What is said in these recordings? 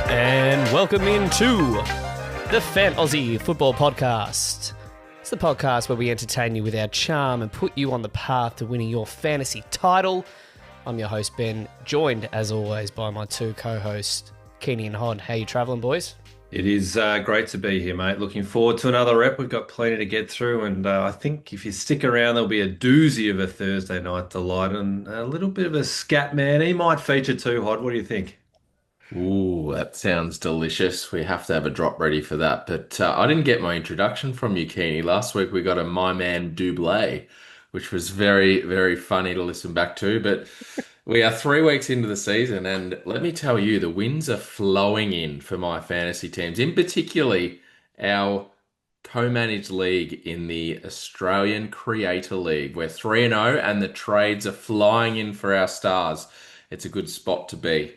And welcome into the FantAussie Football Podcast. It's the podcast where we entertain you with our charm and put you on the path to winning your fantasy title. I'm your host, Ben, joined, as always, by my two co-hosts, Keeney and Hod. How you travelling, boys? It is great to be here, mate. Looking forward to another rep. We've got plenty to get through, and I think if you stick around, there'll be a doozy of a Thursday night delight and a little bit of a scat man. He might feature too, Hod. What do you think? Ooh, that sounds delicious. We have to have a drop ready for that. But I didn't get my introduction from you, Keeney. Last week we got a My Man double, which was very, very funny to listen back to. But we are 3 weeks into the season, and let me tell you, the wins are flowing in for my fantasy teams, in particularly our co-managed league in the Australian Creator League. We're 3-0 and the trades are flying in for our stars. It's a good spot to be.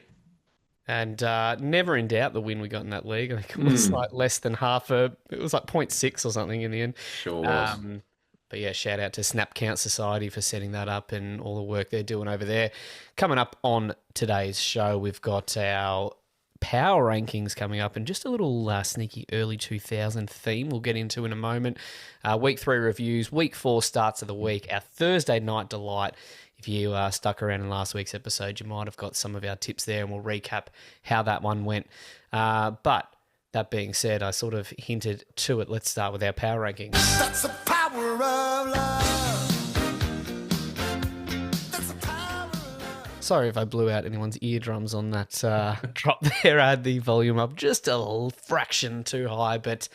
And never in doubt the win we got in that league. I think it was like less than it was like 0.6 or something in the end. Sure was. But yeah, shout out to Snap Count Society for setting that up and all the work they're doing over there. Coming up on today's show, we've got our power rankings coming up and just a little sneaky early 2000 theme we'll get into in a moment. Week 3 reviews, week 4 starts of the week, our Thursday night delight. If you stuck around in last week's episode, you might have got some of our tips there and we'll recap how that one went. But that being said, I sort of hinted to it. Let's start with our power rankings. That's the power of love. That's the power of love. Sorry if I blew out anyone's eardrums on that drop there. I had the volume up just a fraction too high, but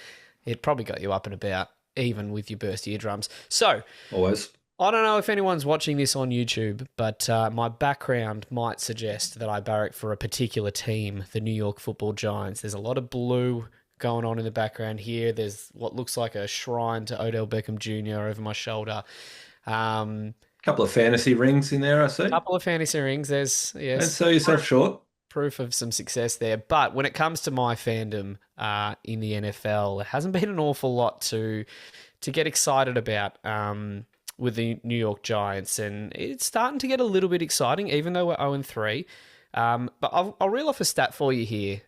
it probably got you up and about, even with your burst eardrums. So, Always. I don't know if anyone's watching this on YouTube, but my background might suggest that I barrack for a particular team, the New York Football Giants. There's a lot of blue going on in the background here. There's what looks like a shrine to Odell Beckham Jr. over my shoulder. Couple of fantasy rings in there, I see. Couple of fantasy rings. There's, yes. Don't sell yourself short. Proof of some success there. But when it comes to my fandom in the NFL, there hasn't been an awful lot to get excited about. With the New York Giants, and it's starting to get a little bit exciting, even though we're 0-3. But I'll reel off a stat for you here.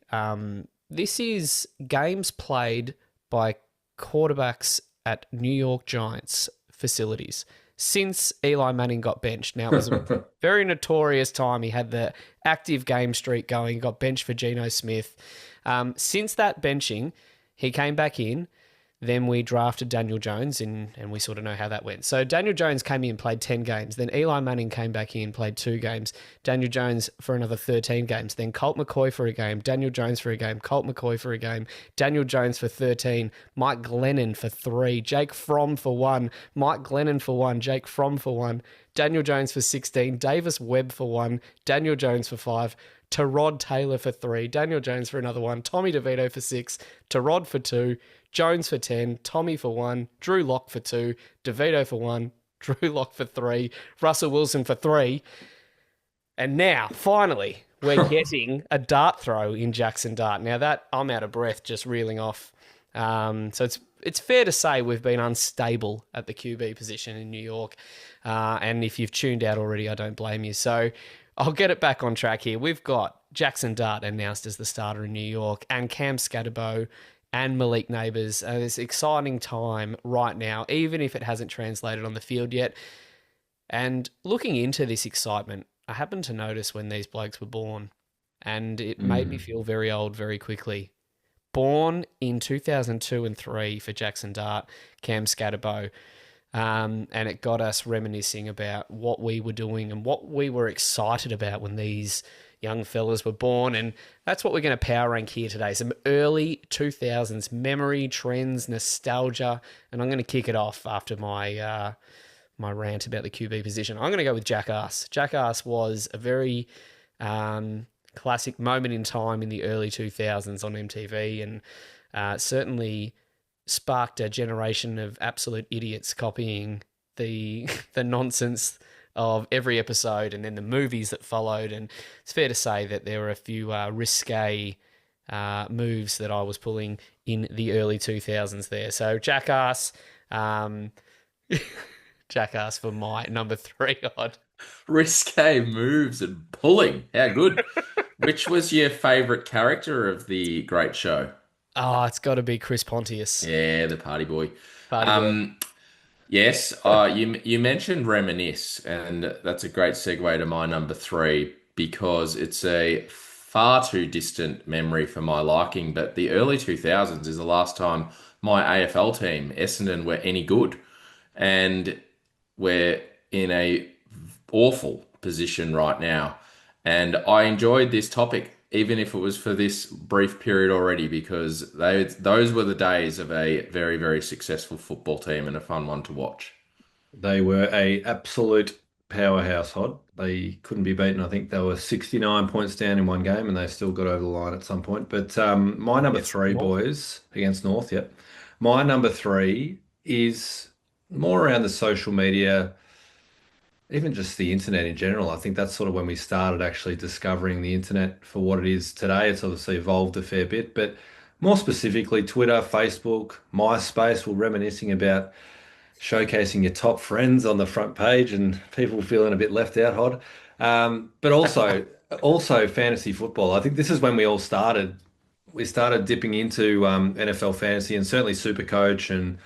This is games played by quarterbacks at New York Giants facilities since Eli Manning got benched. Now, it was a very notorious time. He had the active game streak going, got benched for Geno Smith. Since that benching, he came back in. Then we drafted Daniel Jones, and we sort of know how that went. So Daniel Jones came in, played 10 games. Then Eli Manning came back in, played 2 games. Daniel Jones for another 13 games. Then Colt McCoy for a game. Daniel Jones for a game. Colt McCoy for a game. Daniel Jones for 13. Mike Glennon for 3. Jake Fromm for 1. Mike Glennon for 1. Jake Fromm for 1. Daniel Jones for 16. Davis Webb for 1. Daniel Jones for 5. Tyrod Taylor for 3. Daniel Jones for another 1. Tommy DeVito for 6. Tyrod for 2. Jones for 10, Tommy for 1, Drew Lock for 2, DeVito for 1, Drew Lock for 3, Russell Wilson for 3. And now, finally, we're getting a dart throw in Jackson Dart. Now that I'm out of breath just reeling off. So it's fair to say we've been unstable at the QB position in New York. And if you've tuned out already, I don't blame you. So I'll get it back on track here. We've got Jackson Dart announced as the starter in New York and Cam Scatterbo and Malik Neighbours. This exciting time right now, even if it hasn't translated on the field yet. And looking into this excitement, I happened to notice when these blokes were born, and it made me feel very old very quickly. Born in 2002 and 3 for Jackson Dart, Cam Scatterbo, and it got us reminiscing about what we were doing and what we were excited about when these young fellas were born, and that's what we're going to power rank here today. Some early 2000s memory, trends, nostalgia, and I'm going to kick it off after my my rant about the QB position. I'm going to go with Jackass. Jackass was a very classic moment in time in the early 2000s on MTV, and certainly sparked a generation of absolute idiots copying the nonsense of every episode and then the movies that followed. And it's fair to say that there were a few risque moves that I was pulling in the early 2000s there. So Jackass, Jackass for my number 3 odd. Risque moves and pulling. How good. Which was your favorite character of the great show? Oh, it's got to be Chris Pontius, Yeah, the party boy. party boy. Um, yes, you mentioned reminisce, and that's a great segue to my number three because it's a far too distant memory for my liking. But the early 2000s is the last time my AFL team, Essendon, were any good, and we're in a awful position right now. And I enjoyed this topic, even if it was for this brief period already, because those were the days of a very, very successful football team and a fun one to watch. They were a absolute powerhouse, Hod. They couldn't be beaten. I think they were 69 points down in one game, and they still got over the line at some point. But my number Against three, North. boys, against North, yep. My number three is more around the social media, even just the internet in general. I think that's sort of when we started actually discovering the internet for what it is today. It's obviously evolved a fair bit, but more specifically, Twitter, Facebook, MySpace, we're reminiscing about showcasing your top friends on the front page and people feeling a bit left out, Hod. But also fantasy football. I think this is when we all started. We started dipping into NFL fantasy and certainly Supercoach, and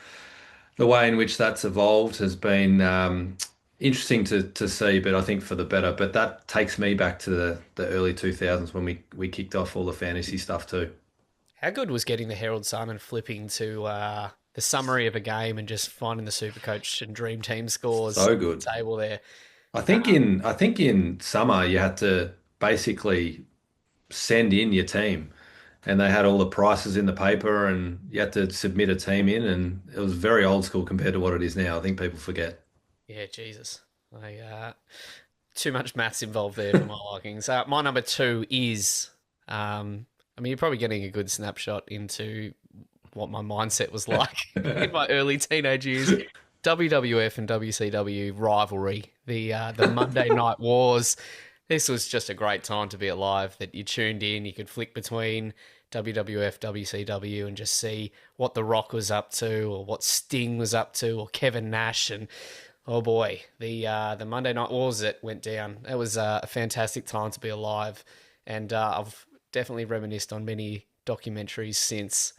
the way in which that's evolved has been interesting to see, but I think for the better. But that takes me back to the early 2000s when we kicked off all the fantasy stuff too. How good was getting the Herald Sun and flipping to the summary of a game and just finding the Supercoach and Dream Team scores So on good. the table there? I think in summer you had to basically send in your team, and they had all the prices in the paper, and you had to submit a team in, and it was very old school compared to what it is now. I think people forget. Yeah, Jesus. Too much maths involved there for my likings. My number two is, I mean, you're probably getting a good snapshot into what my mindset was like in my early teenage years. WWF and WCW rivalry, the Monday Night Wars. This was just a great time to be alive. That you tuned in, you could flick between WWF, WCW, and just see what The Rock was up to, or what Sting was up to, or Kevin Nash, and oh boy, the Monday Night Wars that went down. It was a fantastic time to be alive, and I've definitely reminisced on many documentaries since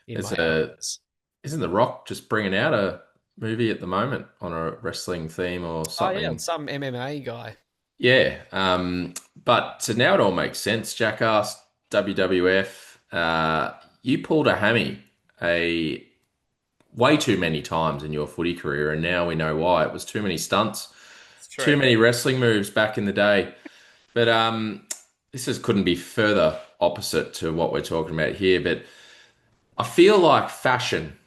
in There's my a hours. Isn't The Rock just bringing out a movie at the moment on a wrestling theme or Oh yeah, on something? some MMA guy. Yeah, but so now it all makes sense. Jackass, WWF, you pulled a hammy a way too many times in your footy career, and now we know why. It was too many stunts, It's too true. many wrestling moves back in the day. But this is couldn't be further opposite to what we're talking about here. But I feel like fashion,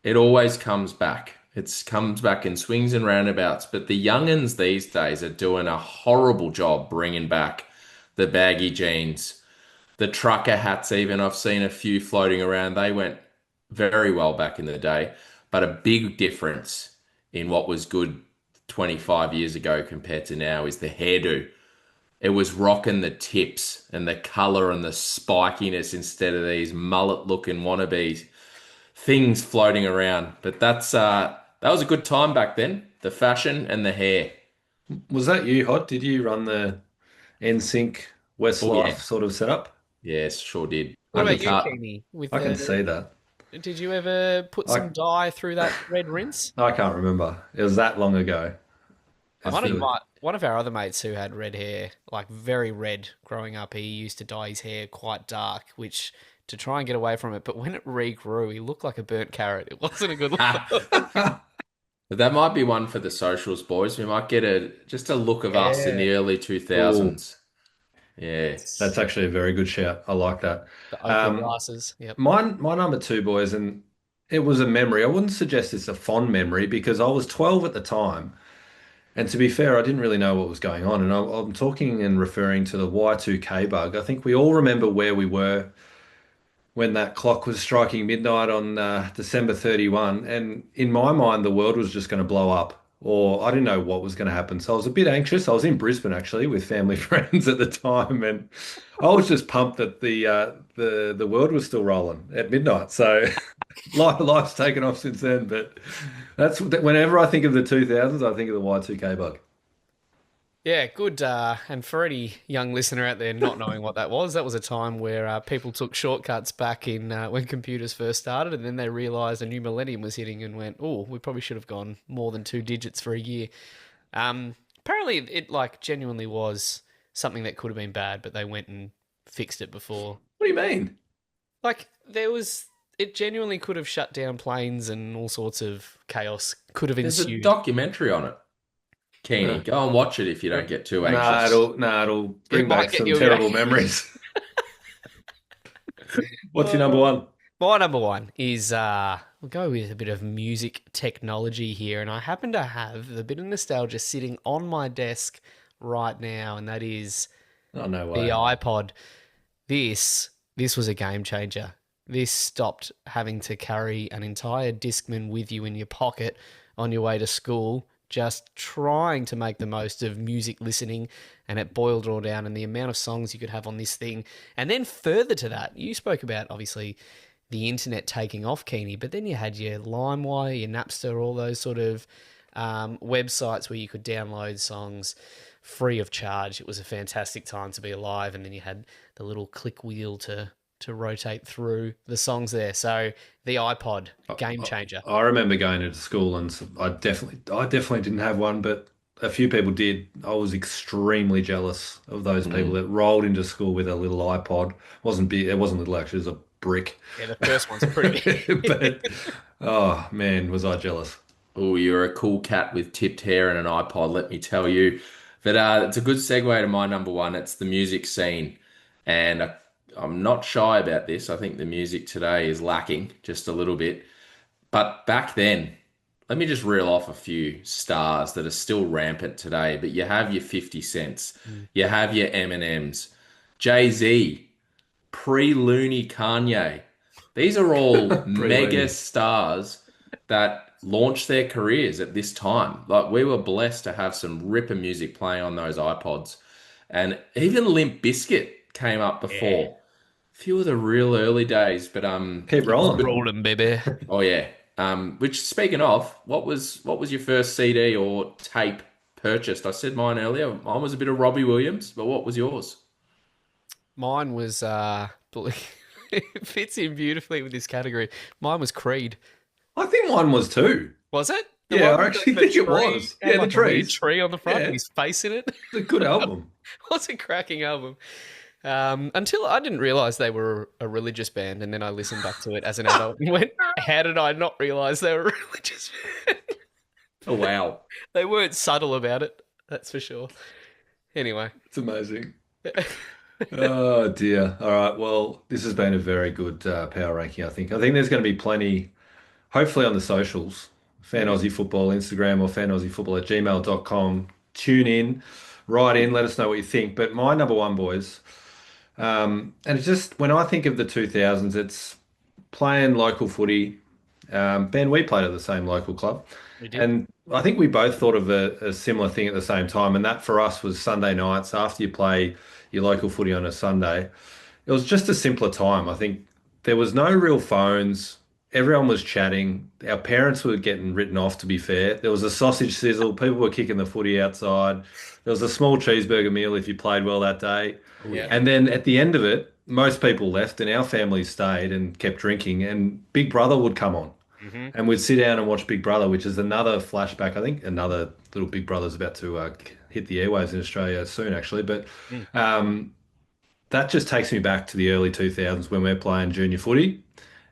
it always comes back. It comes back in swings and roundabouts. But the youngins these days are doing a horrible job bringing back the baggy jeans, the trucker hats. Even I've seen a few floating around. They went very well back in the day, but a big difference in what was good 25 years ago compared to now is the hairdo. It was rocking the tips and the color and the spikiness instead of these mullet looking wannabes things floating around. But that was a good time back then. The fashion and the hair. Was that you, Hot? Did you run the NSYNC Oh Westlife yeah. sort of setup? Yes, sure did. What about you, Undercut. Keeney? With I can the, see that. did you ever put I some dye through that red rinse? I can't remember. It was that long ago. I It's think One of our other mates who had red hair, like very red growing up, he used to dye his hair quite dark, which to try and get away from it. But when it regrew, he looked like a burnt carrot. It wasn't a good look. but that might be one for the socials, boys. We might get a just a look of us in Yeah. the early Oh, 2000s. Yeah. that's actually a very good shout. I like that. The Oakley Um, glasses. Yep. my number two, boys, and it was a memory. I wouldn't suggest it's a fond memory because I was 12 at the time. And to be fair, I didn't really know what was going on. And I'm talking and referring to the Y2K bug. I think we all remember where we were when that clock was striking midnight on December 31. And in my mind, the world was just going to blow up, or I didn't know what was going to happen. So I was a bit anxious. I was in Brisbane actually with family friends at the time, and I was just pumped that the world was still rolling at midnight. So life's taken off since then. But that's whenever I think of the 2000s, I think of the Y2K bug. Yeah, good. And for any young listener out there not knowing what that was a time where people took shortcuts back in when computers first started, and then they realised a new millennium was hitting and went, "Oh, we probably should have gone more than two digits for a year." Apparently, it like genuinely was something that could have been bad, but they went and fixed it before. What do you mean? Like it genuinely could have shut down planes and all sorts of chaos could have There's a ensued. documentary on it. Keeney, No, go and watch it if you don't get too no, anxious. it'll It bring might back get some you. terrible memories. What's your number Uh, one? My number one is we'll go with a bit of music technology here, and I happen to have a bit of nostalgia sitting on my desk right now, and that is Oh, no the way. iPod. This was a game changer. This stopped having to carry an entire Discman with you in your pocket on your way to school, just trying to make the most of music listening, and it boiled it all down and the amount of songs you could have on this thing. And then further to that, you spoke about obviously the internet taking off, Keeney, but then you had your LimeWire, your Napster, all those sort of websites where you could download songs free of charge. It was a fantastic time to be alive, and then you had the little click wheel to rotate through the songs there. So the iPod, game changer. I remember going into school and I definitely didn't have one, but a few people did. I was extremely jealous of those people Mm. that rolled into school with a little iPod. Wasn't big, it wasn't little actually, it was a brick. Yeah, the first one's pretty big. But oh man, was I jealous. Oh, you're a cool cat with tipped hair and an iPod, let me tell you. But it's a good segue to my number one. It's the music scene. And I'm not shy about this. I think the music today is lacking just a little bit. But back then, let me just reel off a few stars that are still rampant today. But you have your 50 Cents, Mm. you have your Eminems, Jay-Z, pre-Looney Kanye. These are all mega Pre-Looney. stars that launched their careers at this time. Like we were blessed to have some ripper music playing on those iPods. And even Limp Bizkit came up Yeah. before. Few of the real early days, but Keep it was rolling. good. Rolling, baby. Oh yeah. Which speaking of, what was your first CD or tape purchased? I said mine earlier. Mine was a bit of Robbie Williams, but what was yours? Mine was it fits in beautifully with this category. Mine was Creed. I think mine was too. Was it? The Yeah, one I with actually the think it tree, was. had Yeah, the like a weird trees. tree on the front Yeah, with his face in it. it's a good album. What's a cracking album? Until I didn't realize they were a religious band, and then I listened back to it as an adult and went, "How did I not realize they were a religious band?" Oh wow. They weren't subtle about it, that's for sure. Anyway, It's amazing. Oh dear. All right. Well, this has been a very good power ranking, I think. I think there's going to be plenty, hopefully on the socials, Fan mm, Aussie Football, Instagram or fanaussiefootball at gmail.com. Tune in, write in, let us know what you think. But my number one, boys, and it's just when I think of the 2000s, it's playing local footy. Ben, we played at the same local club. we did. And I think we both thought of a similar thing at the same time. And that for us was Sunday nights after you play your local footy on a Sunday. It was just a simpler time. I think there was no real phones. Everyone was chatting. Our parents were getting written off, to be fair. There was a sausage sizzle. People were kicking the footy outside. There was a small cheeseburger meal if you played well that day. Oh Yeah. yeah. And then at the end of it, most people left and our family stayed and kept drinking. And Big Brother would come on Hmm. and we'd sit down and watch Big Brother, which is another flashback. I think another little Big Brother's about to hit the airwaves in Australia soon, actually. But Mm. um, that just takes me back to the early 2000s when we're playing junior footy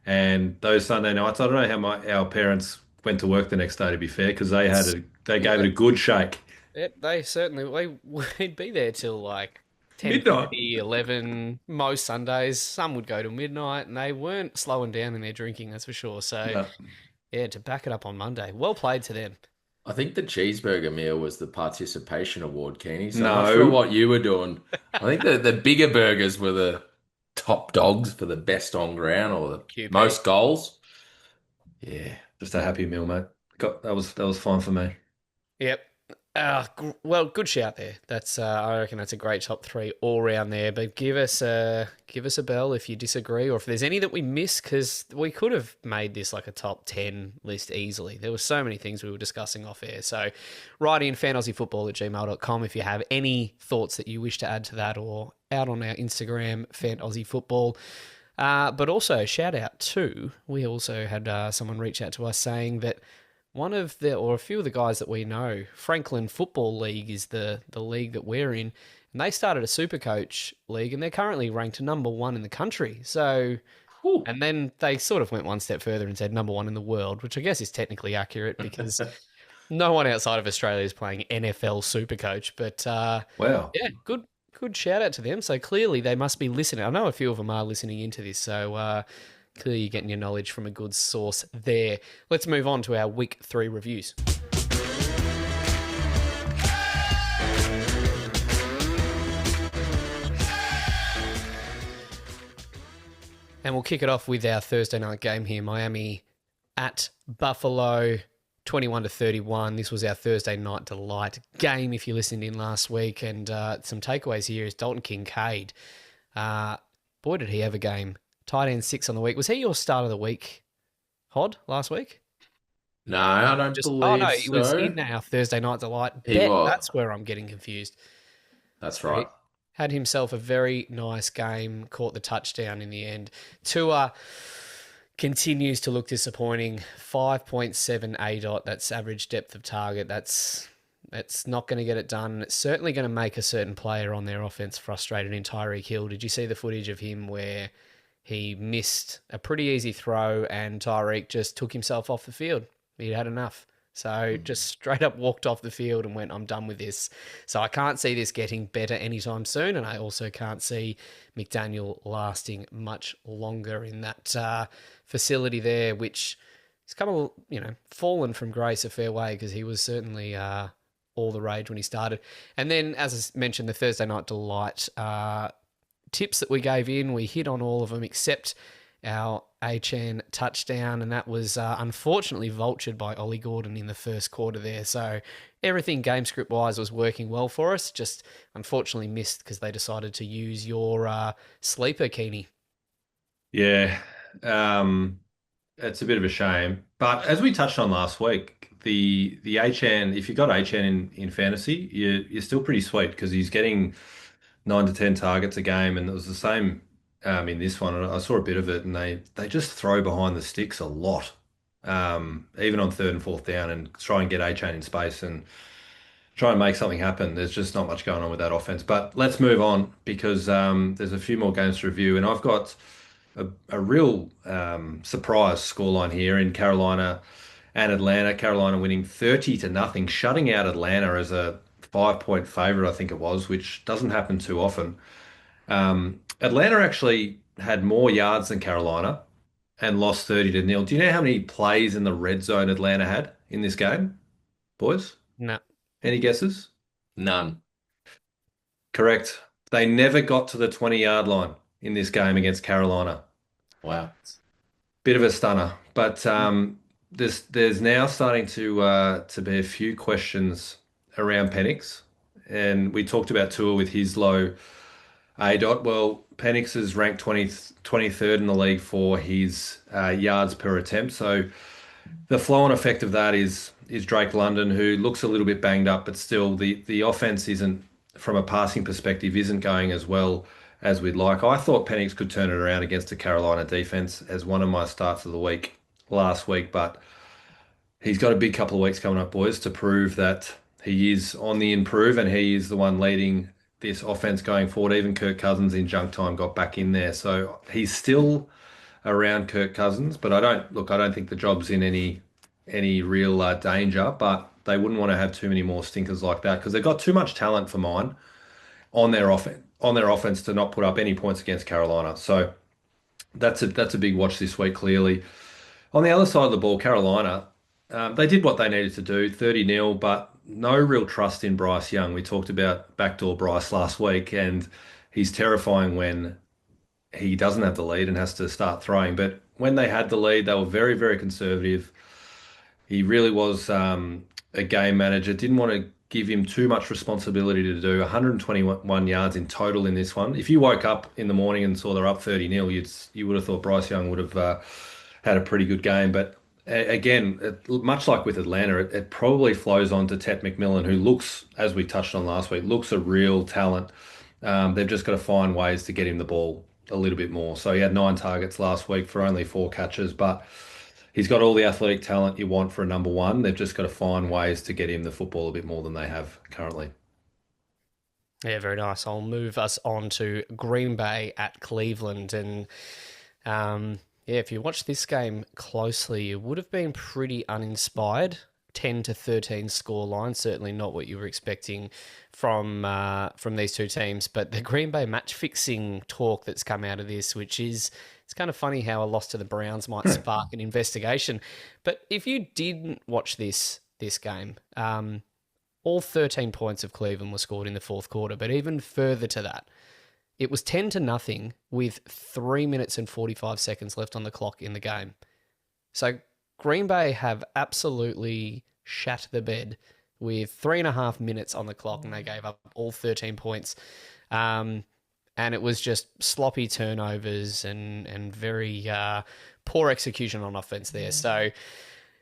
and those Sunday nights. I don't know how our parents went to work the next day, to be fair, because they gave it Yeah, a good shake. they certainly we'd be there till like Midnight. 10:30, 11 most Sundays. Some would go to midnight, and they weren't slowing down in their drinking, that's for sure. So No. yeah, to back it up on Monday, well played to them. I think the cheeseburger meal was the participation award, Keeney. So I'm not sure No. what you were doing. I think the bigger burgers were the top dogs for the best on ground or the QP. most goals. Yeah. Just a happy meal, mate. That was fine for me. Yep. Well, good shout there. That's I reckon that's a great top three all round there. But give us a bell if you disagree, or if there's any that we missed, because we could have made this like a top 10 list easily. There were so many things we were discussing off air. So write in fantaussiefootball@gmail.com if you have any thoughts that you wish to add to that, or out on our Instagram, FantAussieFootball. But also, shout out to, we also had someone reach out to us saying that one of the, or a few of the guys that we know, Franklin Football League is the league that we're in, and they started a super coach league, and they're currently ranked number one in the country. So, Whew. and then they sort of went one step further and said number one in the world, which I guess is technically accurate because no one outside of Australia is playing NFL super coach. But Wow. yeah, good shout out to them. So clearly they must be listening. I know a few of them are listening into this. So clearly you're getting your knowledge from a good source there. Let's move on to our week 3 reviews. And we'll kick it off with our Thursday night game here. Miami at Buffalo, 21-31. This was our Thursday night delight game if you listened in last week. And some takeaways here is Dalton Kincaid. Boy, did he have a game. Tight end 6 on the week. Was he your start of the week, Hod, last week? No, I don't Oh, believe no, he was so. in our Thursday night delight. He Bet. was. That's where I'm getting confused. That's right. Had himself a very nice game, caught the touchdown in the end. Tua continues to look disappointing. 5.7 ADOT, that's average depth of target. That's not going to get it done. It's certainly going to make a certain player on their offense frustrated in Tyreek Hill. Did you see the footage of him where he missed a pretty easy throw and Tyreek just took himself off the field? He'd had enough. So just straight up walked off the field and went, I'm done with this. So I can't see this getting better anytime soon. And I also can't see McDaniel lasting much longer in that facility there, which has kind of, fallen from grace a fair way because he was certainly all the rage when he started. And then, as I mentioned, the Thursday night delight tips that we gave in, we hit on all of them except our Achan touchdown, and that was unfortunately vultured by Ollie Gordon in the first quarter there. So everything game script wise was working well for us, just unfortunately missed because they decided to use your sleeper, Keeney. Yeah, it's a bit of a shame. But as we touched on last week, the Achan, if you got Achan in fantasy, you're still pretty sweet because he's getting 9 to 10 targets a game, and it was the same in this one. And I saw a bit of it, and they just throw behind the sticks a lot, even on third and fourth down, and try and get Achan in space and try and make something happen. There's just not much going on with that offense. But let's move on because there's a few more games to review, and I've got a real surprise scoreline here in Carolina and Atlanta. Carolina winning 30-0, shutting out Atlanta as a 5-point favorite, I think it was, which doesn't happen too often. Atlanta actually had more yards than Carolina and lost 30-0. Do you know how many plays in the red zone Atlanta had in this game, boys? No. Any guesses? None. Correct. They never got to the 20-yard line in this game against Carolina. Wow. Bit of a stunner, but there's now starting to be a few questions around Penix, and we talked about Tua with his low ADOT. Well, Penix is ranked 23rd in the league for his yards per attempt. So the flow-on effect of that is Drake London, who looks a little bit banged up, but still the offense isn't, from a passing perspective, isn't going as well as we'd like. I thought Penix could turn it around against the Carolina defense as one of my starts of the week last week, but he's got a big couple of weeks coming up, boys, to prove that he is on the improve and he is the one leading this offense going forward. Even Kirk Cousins in junk time got back in there. So he's still around Kirk Cousins, but I don't think the job's in any real danger, but they wouldn't want to have too many more stinkers like that because they've got too much talent for mine on their offense to not put up any points against Carolina. So that's a big watch this week, clearly. On the other side of the ball, Carolina, they did what they needed to do, 30-0, but no real trust in Bryce Young. We talked about backdoor Bryce last week, and he's terrifying when he doesn't have the lead and has to start throwing. But when they had the lead, they were very, very conservative. He really was a game manager, didn't want to give him too much responsibility to do. 121 yards in total in this one. If you woke up in the morning and saw they're up 30-0, you would have thought Bryce Young would have had a pretty good game. But again, much like with Atlanta, it probably flows on to Tet McMillan, who looks, as we touched on last week, looks a real talent. They've just got to find ways to get him the ball a little bit more. So he had 9 targets last week for only 4 catches, but he's got all the athletic talent you want for a number one. They've just got to find ways to get him the football a bit more than they have currently. Yeah, very nice. I'll move us on to Green Bay at Cleveland. And yeah, if you watch this game closely, you would have been pretty uninspired. 10-13 score line, certainly not what you were expecting from these two teams. But the Green Bay match fixing talk that's come out of this, which is, it's kind of funny how a loss to the Browns might spark an investigation. But if you didn't watch this game, all 13 points of Cleveland were scored in the fourth quarter. But even further to that, it was 10-0 with 3 minutes and 45 seconds left on the clock in the game. So Green Bay have absolutely shat the bed with 3.5 minutes on the clock, and they gave up all 13 points. And it was just sloppy turnovers and very poor execution on offense there. So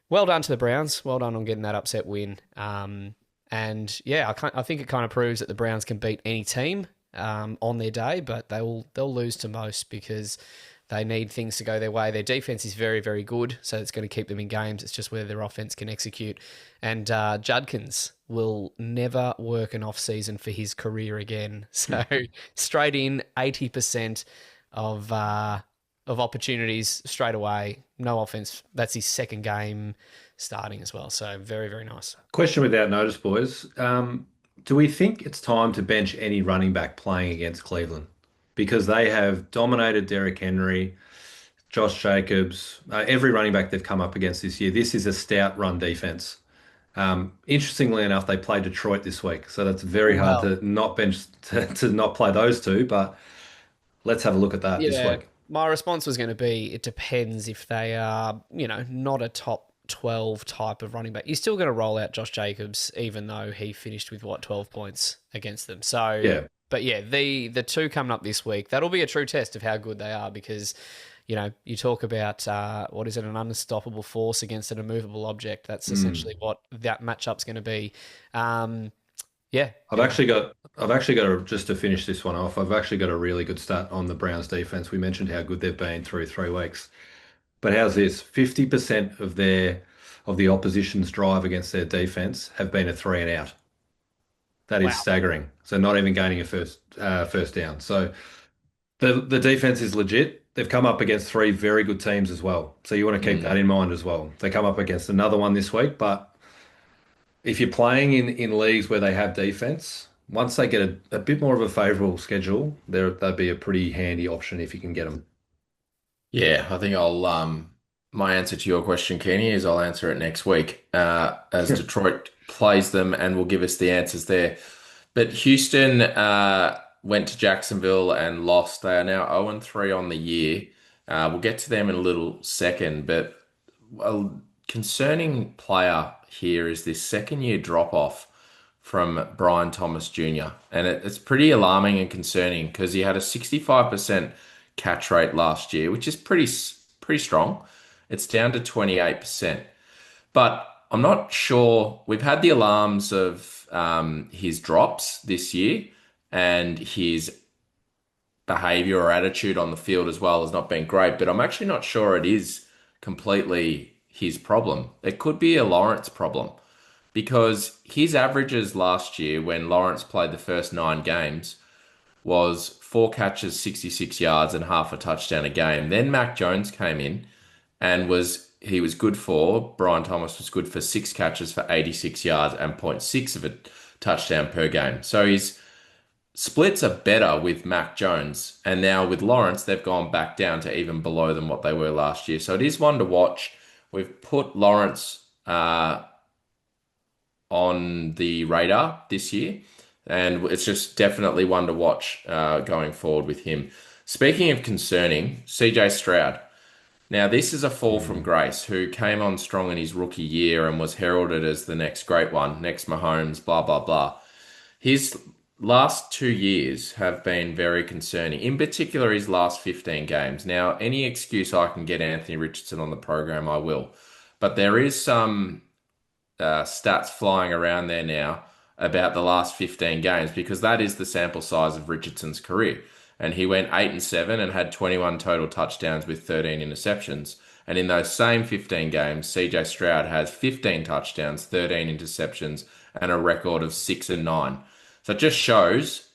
well done to the Browns. Well done on getting that upset win. And yeah, I think it kind of proves that the Browns can beat any team on their day, but they'll lose to most because they need things to go their way. Their defense is very, very good, so it's going to keep them in games. It's just whether their offense can execute. And Judkins will never work an off-season for his career again. So straight in, 80% of opportunities straight away. No offense. That's his second game starting as well. So very, very nice. Question without notice, boys. Do we think it's time to bench any running back playing against Cleveland? Because they have dominated Derrick Henry, Josh Jacobs, every running back they've come up against this year. This is a stout run defense. Interestingly enough, they play Detroit this week, so that's very hard to not bench to not play those two. But let's have a look at that this week. My response was going to be, it depends if they are, not a top 12 type of running back. You're still going to roll out Josh Jacobs, even though he finished with 12 points against them. So yeah. But yeah, the two coming up this week, that'll be a true test of how good they are because, you talk about, an unstoppable force against an immovable object. That's essentially what that matchup's going to be. Yeah. I've actually got just to finish this one off, I've actually got a really good stat on the Browns defense. We mentioned how good they've been through 3 weeks. But how's this? 50% of the opposition's drive against their defense have been a 3 and out. That is staggering. So not even gaining a first down. So the defense is legit. They've come up against 3 very good teams as well. So you want to keep that in mind as well. They come up against another one this week, but if you're playing in leagues where they have defense, once they get a bit more of a favourable schedule, they'll be a pretty handy option if you can get them. Yeah, I think my answer to your question, Kenny, is I'll answer it next week as Detroit plays them and will give us the answers there. But Houston went to Jacksonville and lost. They are now 0-3 on the year. We'll get to them in a little second, but a concerning player here is this second-year drop-off from Brian Thomas Jr. And it's pretty alarming and concerning because he had a 65% catch rate last year, which is pretty strong. It's down to 28%. But I'm not sure. We've had the alarms of his drops this year and his behavior or attitude on the field as well has not been great. But I'm actually not sure it is completely his problem. It could be a Lawrence problem because his averages last year when Lawrence played the first 9 games was 4 catches, 66 yards and half a touchdown a game. Then Mac Jones came in and he was good for, Brian Thomas was good for 6 catches for 86 yards and 0.6 of a touchdown per game. So his splits are better with Mac Jones. And now with Lawrence, they've gone back down to even below than what they were last year. So it is one to watch. We've put Lawrence on the radar this year. And it's just definitely one to watch going forward with him. Speaking of concerning, CJ Stroud. Now, this is a fall from Mm. grace who came on strong in his rookie year and was heralded as the next great one, next Mahomes, blah, blah, blah. His last 2 years have been very concerning, in particular, his last 15 games. Now, any excuse I can get Anthony Richardson on the program, I will. But there is some stats flying around there now about the last 15 games because that is the sample size of Richardson's career. And he went 8-7 and had 21 total touchdowns with 13 interceptions. And in those same 15 games, CJ Stroud has 15 touchdowns, 13 interceptions, and a record of 6-9. So it just shows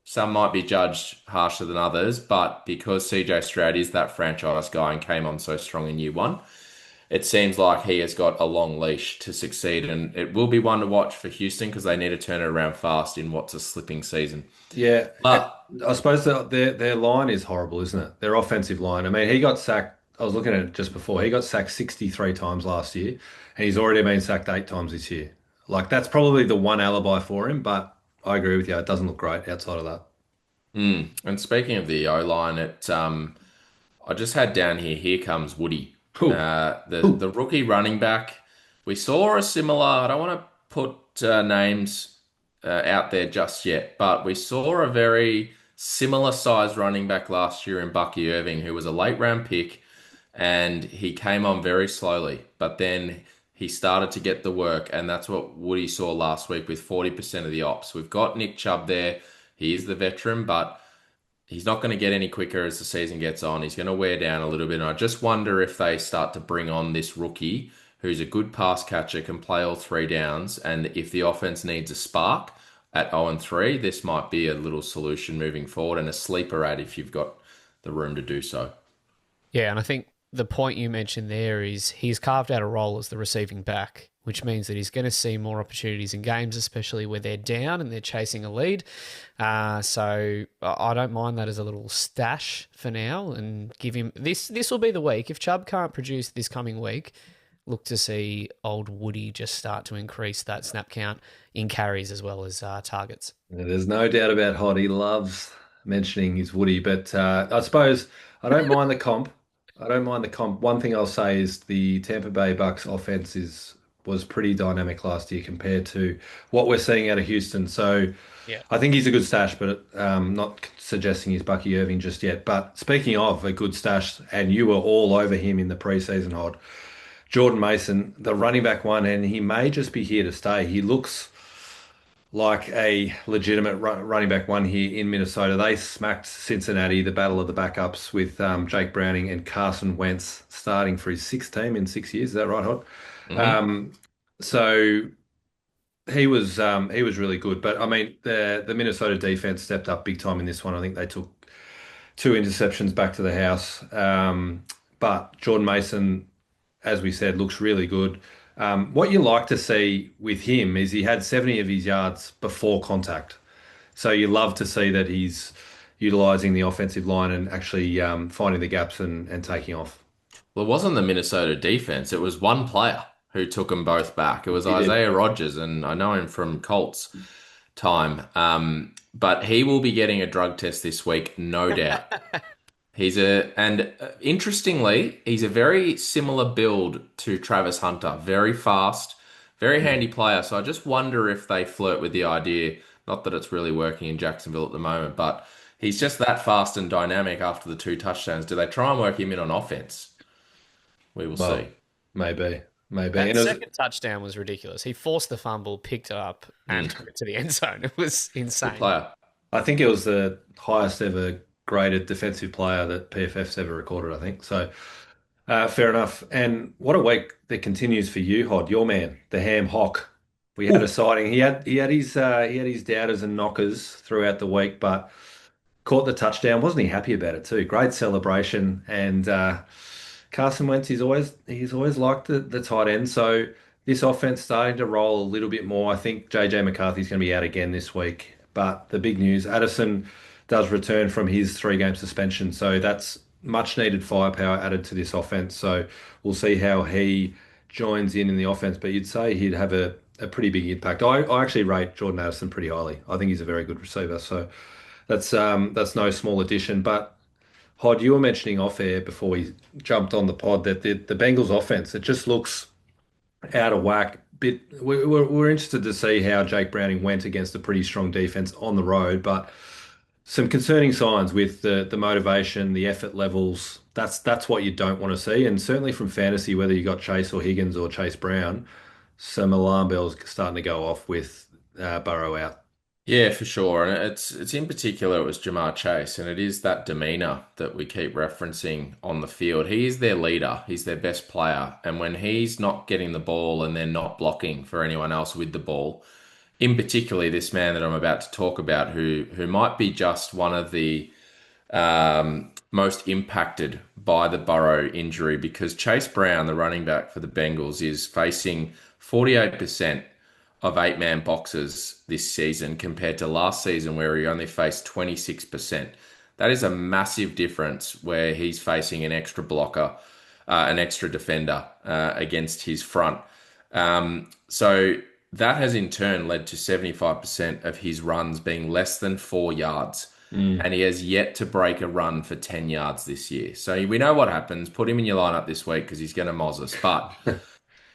some might be judged harsher than others, but because CJ Stroud is that franchise guy and came on so strong in year one, it seems like he has got a long leash to succeed, and it will be one to watch for Houston because they need to turn it around fast in what's a slipping season. Yeah, But I suppose their line is horrible, isn't it? Their offensive line. I mean, he got sacked. I was looking at it just before. He got sacked 63 times last year, and he's already been sacked 8 times this year. Like that's probably the one alibi for him. But I agree with you. It doesn't look great outside of that. and speaking of the O line, I just had down here. Here comes Woody, Whew. the Whew. rookie running back. We saw a similar. I don't want to put names out there just yet, but we saw a very similar sized running back last year in Bucky Irving, who was a late round pick, and he came on very slowly, but then he started to get the work, and that's what Woody saw last week with 40% of the ops. We've got Nick Chubb there. He is the veteran, but he's not going to get any quicker as the season gets on. He's going to wear down a little bit. And I just wonder if they start to bring on this rookie who's a good pass catcher, can play all three downs. And if the offense needs a spark at 0-3, this might be a little solution moving forward and a sleeper ad if you've got the room to do so. Yeah, and I think the point you mentioned there is he's carved out a role as the receiving back, which means that he's going to see more opportunities in games, especially where they're down and they're chasing a lead. So I don't mind that as a little stash for now, and give him this. This will be the week if Chubb can't produce this coming week. Look to see old Woody just start to increase that snap count in carries as well as targets. Yeah, there's no doubt about Hot. He loves mentioning his Woody, but I suppose I don't mind the comp. I don't mind the comp. One thing I'll say is the Tampa Bay Bucks offense was pretty dynamic last year compared to what we're seeing out of Houston. So Yeah. I think he's a good stash, but not suggesting he's Bucky Irving just yet. But speaking of a good stash, and you were all over him in the preseason, Hod, Jordan Mason, the running back one, and he may just be here to stay. He looks like a legitimate running back one here in Minnesota. They smacked Cincinnati, the battle of the backups, with Jake Browning and Carson Wentz starting for his sixth team in 6 years. Is that right, Hod? hmm Um, so he was really good. But I mean, the Minnesota defense stepped up big time in this one. I think they took 2 interceptions back to the house. But Jordan Mason, as we said, looks really good. What you like to see with him is he had 70 of his yards before contact. So you love to see that he's utilizing the offensive line and actually finding the gaps and taking off. Well, it wasn't the Minnesota defense. It was one player who took them both back. It was He did. Isaiah Rodgers, and I know him from Colts time. But he will be getting a drug test this week, no doubt. Interestingly, he's a very similar build to Travis Hunter. Very fast, very handy player. So I just wonder if they flirt with the idea, not that it's really working in Jacksonville at the moment, but he's just that fast and dynamic after the 2 touchdowns. Do they try and work him in on offense? We will see. Well, maybe, maybe. That And it was, second touchdown was ridiculous. He forced the fumble, picked it up, and Mm, took it to the end zone. It was good insane. player. I think it was the highest ever graded defensive player that PFF's ever recorded, I think. So fair enough. And what a week that continues for you, Hod, your man, the Ham Hock. We had a Ooh. sighting. He had his doubters and knockers throughout the week, but caught the touchdown. Wasn't he happy about it too? Great celebration. And Carson Wentz, he's always liked the tight end. So this offense starting to roll a little bit more. I think JJ McCarthy's going to be out again this week. But the big news, Addison does return from his 3 game suspension. So that's much needed firepower added to this offense. So we'll see how he joins in the offense. But you'd say he'd have a pretty big impact. I actually rate Jordan Addison pretty highly. I think he's a very good receiver. So that's no small addition. But Hod, you were mentioning off air before we jumped on the pod that the Bengals offense, it just looks out of whack. We're interested to see how Jake Browning went against a pretty strong defense on the road, but some concerning signs with the motivation, the effort levels. That's what you don't want to see. And certainly from fantasy, whether you got Chase or Higgins or Chase Brown, some alarm bells starting to go off with Burrow out. Yeah, for sure. And it's in particular it was Jamar Chase, and it is that demeanor that we keep referencing on the field. He is their leader, he's their best player, and when he's not getting the ball and they're not blocking for anyone else with the ball, in particularly this man that I'm about to talk about, who might be just one of the most impacted by the Burrow injury because Chase Brown, the running back for the Bengals, is facing 48% of eight-man boxes this season compared to last season where he only faced 26%. That is a massive difference where he's facing an extra blocker, an extra defender against his front. So that has in turn led to 75% of his runs being less than 4 yards. And he has yet to break a run for 10 yards this year. So we know what happens. Put him in your lineup this week because he's going to moz us. But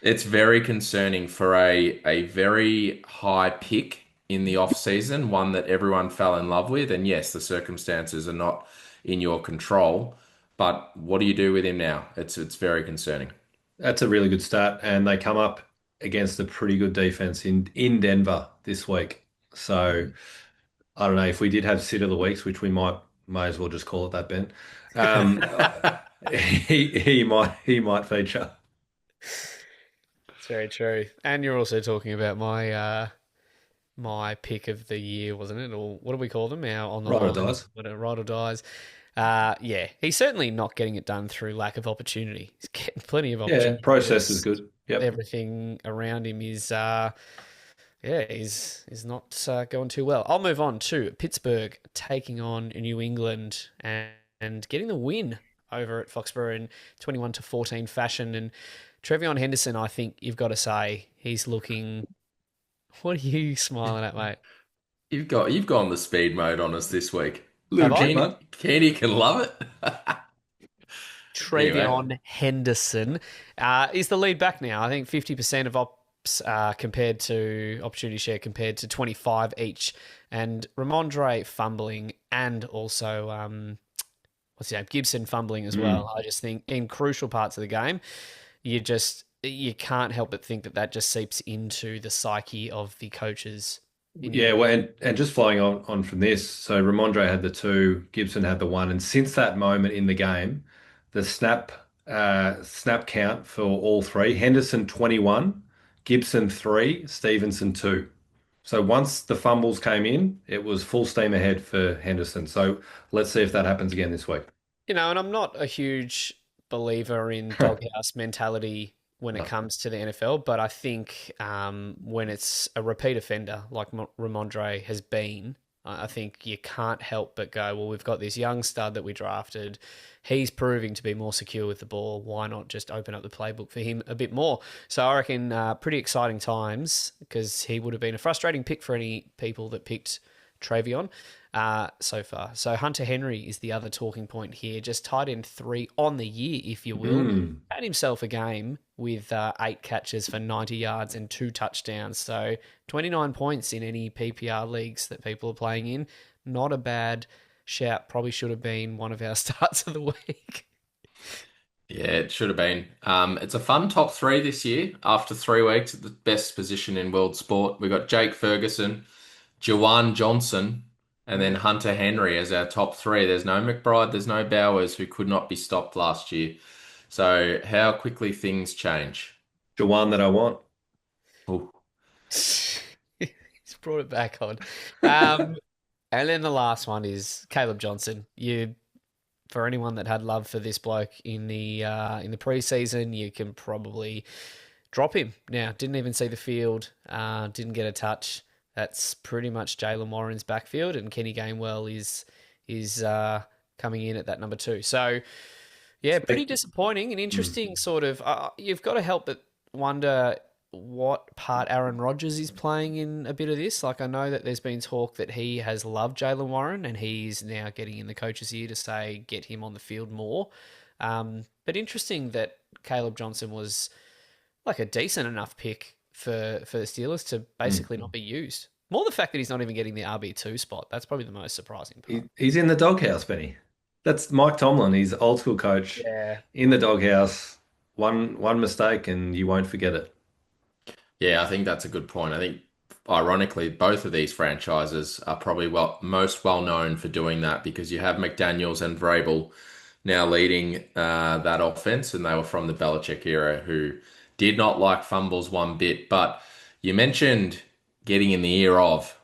it's very concerning for a very high pick in the off season, one that everyone fell in love with. And yes, the circumstances are not in your control. But what do you do with him now? It's very concerning. That's a really good start, and they come up against a pretty good defense in Denver this week. So I don't know if we did have sit of the weeks, which we may as well just call it that, Ben. Um, he might feature. It's very true. And you're also talking about my pick of the year, wasn't it? Or what do we call them? Our on the Ride or line, dies. Ride or dies. Yeah, he's certainly not getting it done through lack of opportunity. He's getting plenty of Yeah, opportunity. process is good. Yep. Everything around him is, he's not going too well. I'll move on to Pittsburgh taking on New England and getting the win over at Foxborough in 21-14 fashion. And Trevion Henderson, I think you've got to say, he's looking. What are you smiling at, mate? You've gone the speed mode on us this week. Have I? Keeney can love it. Anyway. Trevion Henderson is the lead back now. I think 50% of ops compared to opportunity share compared to 25 each. And Ramondre fumbling and also, what's his name? Gibson fumbling as well. I just think in crucial parts of the game, you can't help but think that just seeps into the psyche of the coaches. Yeah, well, and just flying on from this, so Ramondre had the two, Gibson had the one, and since that moment in the game, the snap count for all three, Henderson 21, Gibson 3, Stevenson 2. So once the fumbles came in, it was full steam ahead for Henderson. So let's see if that happens again this week. And I'm not a huge believer in doghouse mentality when it comes to the NFL, but I think when it's a repeat offender like Ramondre has been, I think you can't help but go, well, we've got this young stud that we drafted. He's proving to be more secure with the ball. Why not just open up the playbook for him a bit more? So I reckon pretty exciting times because he would have been a frustrating pick for any people that picked Trevion so far. So Hunter Henry is the other talking point here. Just tight end 3 on the year, if you will. Had himself a game with 8 catches for 90 yards and 2 touchdowns. So 29 points in any PPR leagues that people are playing in. Not a bad shout. Probably should have been one of our starts of the week. Yeah, it should have been. It's a fun top 3 this year. After 3 weeks at the best position in world sport, we've got Jake Ferguson, Jawan Johnson, and then Hunter Henry as our top 3. There's no McBride, there's no Bowers, who could not be stopped last year. So how quickly things change. The one that I want. Ooh. He's brought it back on. And then the last one is Caleb Johnson. For anyone that had love for this bloke in the preseason, you can probably drop him now. Didn't even see the field, didn't get a touch. That's pretty much Jalen Warren's backfield, and Kenny Gainwell is coming in at that number 2. So, yeah, pretty disappointing and interesting sort of. You've got to help but wonder what part Aaron Rodgers is playing in a bit of this. Like, I know that there's been talk that he has loved Jalen Warren and he's now getting in the coach's ear to say, get him on the field more. But interesting that Caleb Johnson was like a decent enough pick for the Steelers to basically not be used. More the fact that he's not even getting the RB2 spot. That's probably the most surprising part. He's in the doghouse, Benny. That's Mike Tomlin. He's old school coach Yeah. in the doghouse. One mistake and you won't forget it. Yeah, I think that's a good point. I think, ironically, both of these franchises are probably most well known for doing that because you have McDaniels and Vrabel now leading that offense, and they were from the Belichick era, who did not like fumbles one bit. But you mentioned getting in the ear of.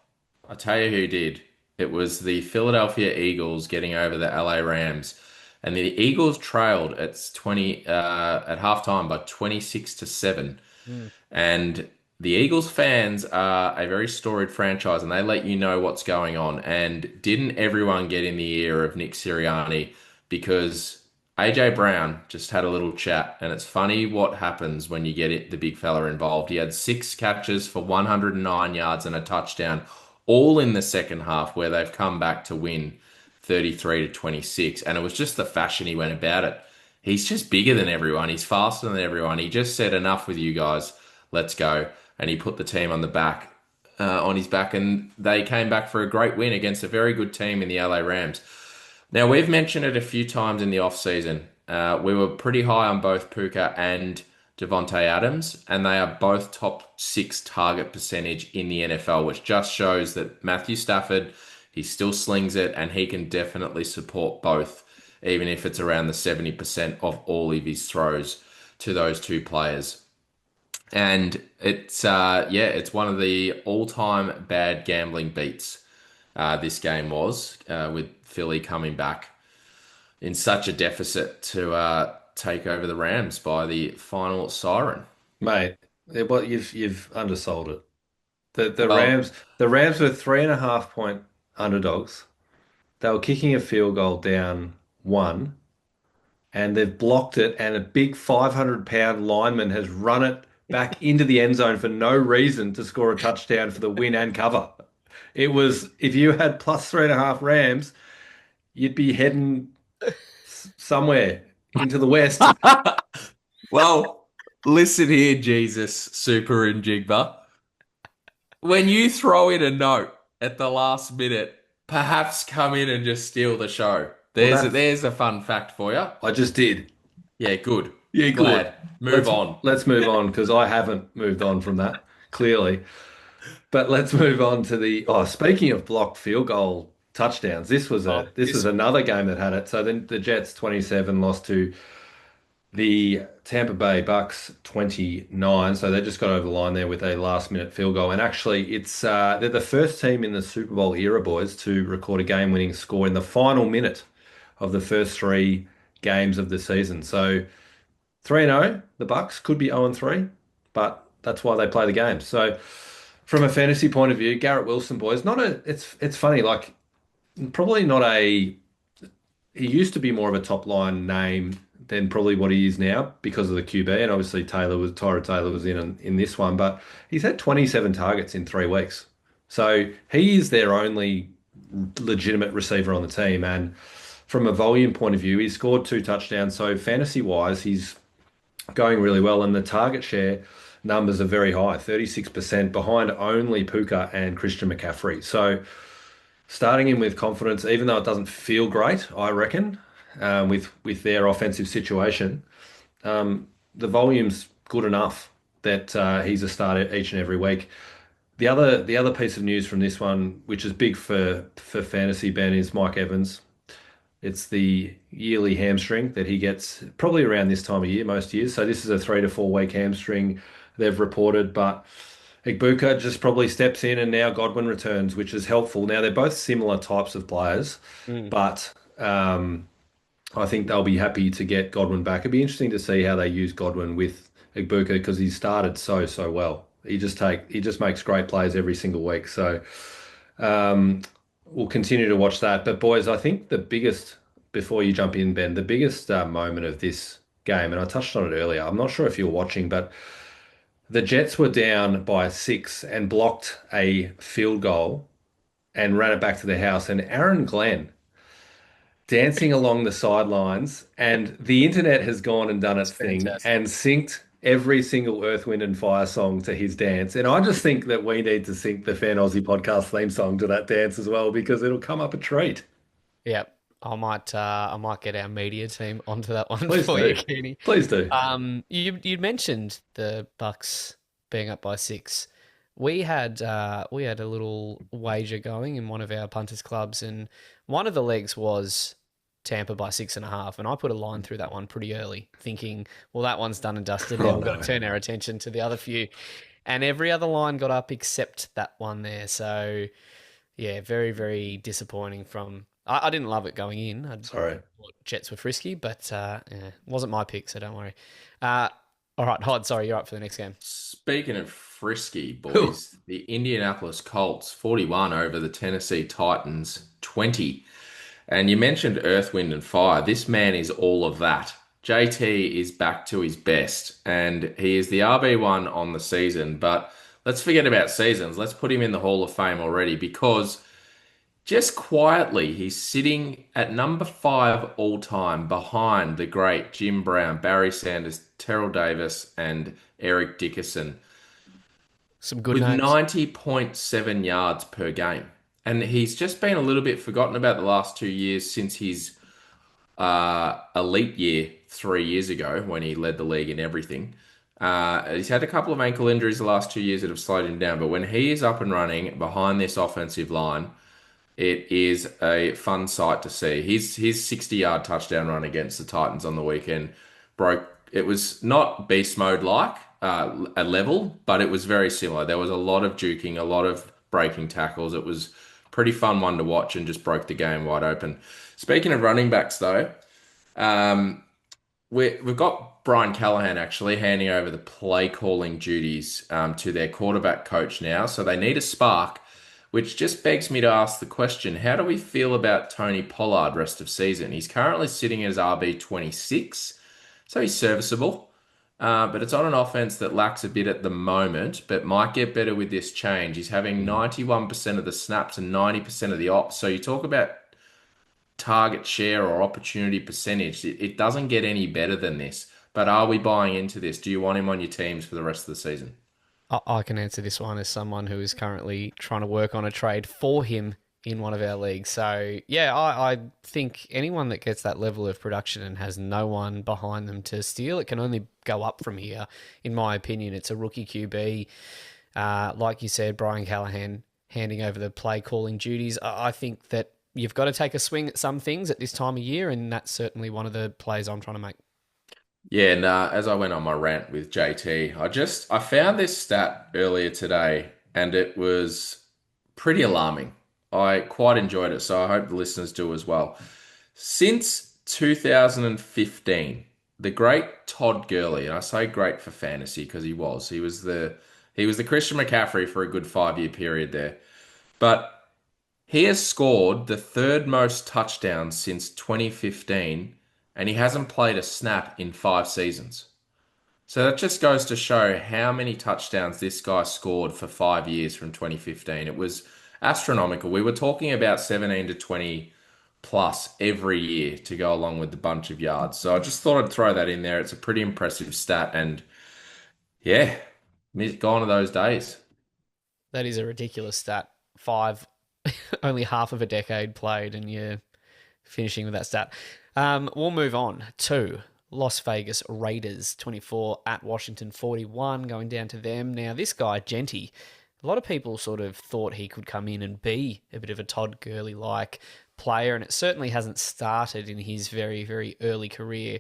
I tell you who did. It was the Philadelphia Eagles getting over the LA Rams, and the Eagles trailed at halftime by 26-7. Mm. And the Eagles fans are a very storied franchise and they let you know what's going on. And didn't everyone get in the ear of Nick Sirianni because AJ Brown just had a little chat, and it's funny what happens when you get the big fella involved. He had 6 catches for 109 yards and a touchdown, all in the second half, where they've come back to win 33-26. And it was just the fashion he went about it. He's just bigger than everyone. He's faster than everyone. He just said, enough with you guys. Let's go. And he put the team on his back, and they came back for a great win against a very good team in the LA Rams. Now, we've mentioned it a few times in the offseason. We were pretty high on both Puka and Devontae Adams, and they are both top 6 target percentage in the NFL, which just shows that Matthew Stafford, he still slings it, and he can definitely support both, even if it's around the 70% of all of his throws to those two players. And it's one of the all-time bad gambling beats. This game was with Philly coming back in such a deficit to take over the Rams by the final siren. Mate, you've undersold it. The Well, Rams were 3.5 point underdogs. They were kicking a field goal down one, and they've blocked it, and a big 500-pound lineman has run it back into the end zone for no reason to score a touchdown for the win and cover. It was, if you had plus 3.5 Rams, you'd be heading somewhere into the west. well, listen here, Jesus, Super and Jigba. When you throw in a note at the last minute, perhaps come in and just steal the show. There's a fun fact for you. I just did. Yeah, good. Yeah, Glad. good. Move on. Let's move on because I haven't moved on from that, clearly. But let's move on to speaking of blocked field goal touchdowns, this was another game that had it. So then the Jets 27 lost to the Tampa Bay Bucks 29. So they just got over the line there with a last minute field goal. And actually they're the first team in the Super Bowl era, boys, to record a game winning score in the final minute of the first 3 games of the season. So 3-0, the Bucks could be 0-3, but that's why they play the game. So from a fantasy point of view, Garrett Wilson, boys, it's funny, like probably not he used to be more of a top line name than probably what he is now because of the QB, and obviously Tyrod Taylor was in this one, but he's had 27 targets in 3 weeks. So he is their only legitimate receiver on the team, and from a volume point of view, he's scored 2 touchdowns. So fantasy-wise, he's going really well, and the target share numbers are very high, 36% behind only Puka and Christian McCaffrey. So starting him with confidence, even though it doesn't feel great, I reckon, with their offensive situation, the volume's good enough that he's a starter each and every week. The other piece of news from this one, which is big for fantasy, Ben, is Mike Evans. It's the yearly hamstring that he gets probably around this time of year, most years. So this is a 3 to 4 week hamstring they've reported, but Igbuka just probably steps in and now Godwin returns, which is helpful. Now they're both similar types of players, but I think they'll be happy to get Godwin back. It'd be interesting to see how they use Godwin with Igbuka because he started so well. He just makes great plays every single week. So we'll continue to watch that. But boys, I think the biggest, before you jump in, Ben, the biggest moment of this game, and I touched on it earlier, I'm not sure if you're watching, but the Jets were down by 6 and blocked a field goal and ran it back to the house. And Aaron Glenn dancing along the sidelines, and the internet has gone and done It's its thing and fantastic. synced every single Earth, Wind and Fire song to his dance. And I just think that we need to sync the Fan Aussie podcast theme song to that dance as well because it'll come up a treat. Yeah, I might get our media team onto that one Please for you, do. Keeney. Please do. You mentioned the Bucks being up by 6. We had a little wager going in one of our punters clubs, and one of the legs was Tampa by 6.5, and I put a line through that one pretty early, thinking, well, that one's done and dusted. Now Oh we've got no. to turn our attention to the other few, and every other line got up except that one there. So yeah, very, very disappointing from. I didn't love it going in. I Sorry. thought Jets were frisky, but yeah, wasn't my pick, so don't worry. Uh, all right, Hod, sorry, you're up for the next game. Speaking of frisky, Whew. boys, the Indianapolis Colts 41 over the Tennessee Titans 20. And you mentioned Earth, Wind, and Fire. This man is all of that. JT is back to his best, and he is the RB1 on the season. But let's forget about seasons. Let's put him in the Hall of Fame already because just quietly, he's sitting at number 5 all time behind the great Jim Brown, Barry Sanders, Terrell Davis, and Eric Dickerson Some good with names. 90.7 yards per game. And he's just been a little bit forgotten about the last 2 years since his elite year 3 years ago when he led the league in everything. He's had a couple of ankle injuries the last 2 years that have slowed him down, but when he is up and running behind this offensive line, it is a fun sight to see. His 60-yard touchdown run against the Titans on the weekend broke. It was not beast mode like a level, but it was very similar. There was a lot of juking, a lot of breaking tackles. It was pretty fun one to watch and just broke the game wide open. Speaking of running backs, though, um, we've got Brian Callahan actually handing over the play calling duties to their quarterback coach now. So they need a spark, which just begs me to ask the question, how do we feel about Tony Pollard rest of season? He's currently sitting as RB26, so he's serviceable. But it's on an offense that lacks a bit at the moment, but might get better with this change. He's having 91% of the snaps and 90% of the ops. So you talk about target share or opportunity percentage. It doesn't get any better than this. But are we buying into this? Do you want him on your teams for the rest of the season? I can answer this one as someone who is currently trying to work on a trade for him in one of our leagues. So, yeah, I think anyone that gets that level of production and has no one behind them to steal, it can only go up from here, in my opinion. It's a rookie QB. Like you said, Brian Callahan handing over the play calling duties. I think that you've got to take a swing at some things at this time of year, and that's certainly one of the plays I'm trying to make. Yeah, and as I went on my rant with JT, I found this stat earlier today, and it was pretty alarming. I quite enjoyed it, so I hope the listeners do as well. Since 2015, the great Todd Gurley, and I say great for fantasy because he was the Christian McCaffrey for a good 5 year period there. But he has scored the third most touchdowns since 2015, and he hasn't played a snap in 5 seasons. So that just goes to show how many touchdowns this guy scored for 5 years from 2015. It was astronomical. We were talking about 17 to 20 plus every year to go along with the bunch of yards. So I just thought I'd throw that in there. It's a pretty impressive stat, and yeah, gone are those days. That is a ridiculous stat. Five, only half of a decade played, and you're finishing with that stat. We'll move on to Las Vegas Raiders 24 at Washington 41, going down to them. Now, this guy, Genty, a lot of people sort of thought he could come in and be a bit of a Todd Gurley-like player, and it certainly hasn't started in his very, very early career.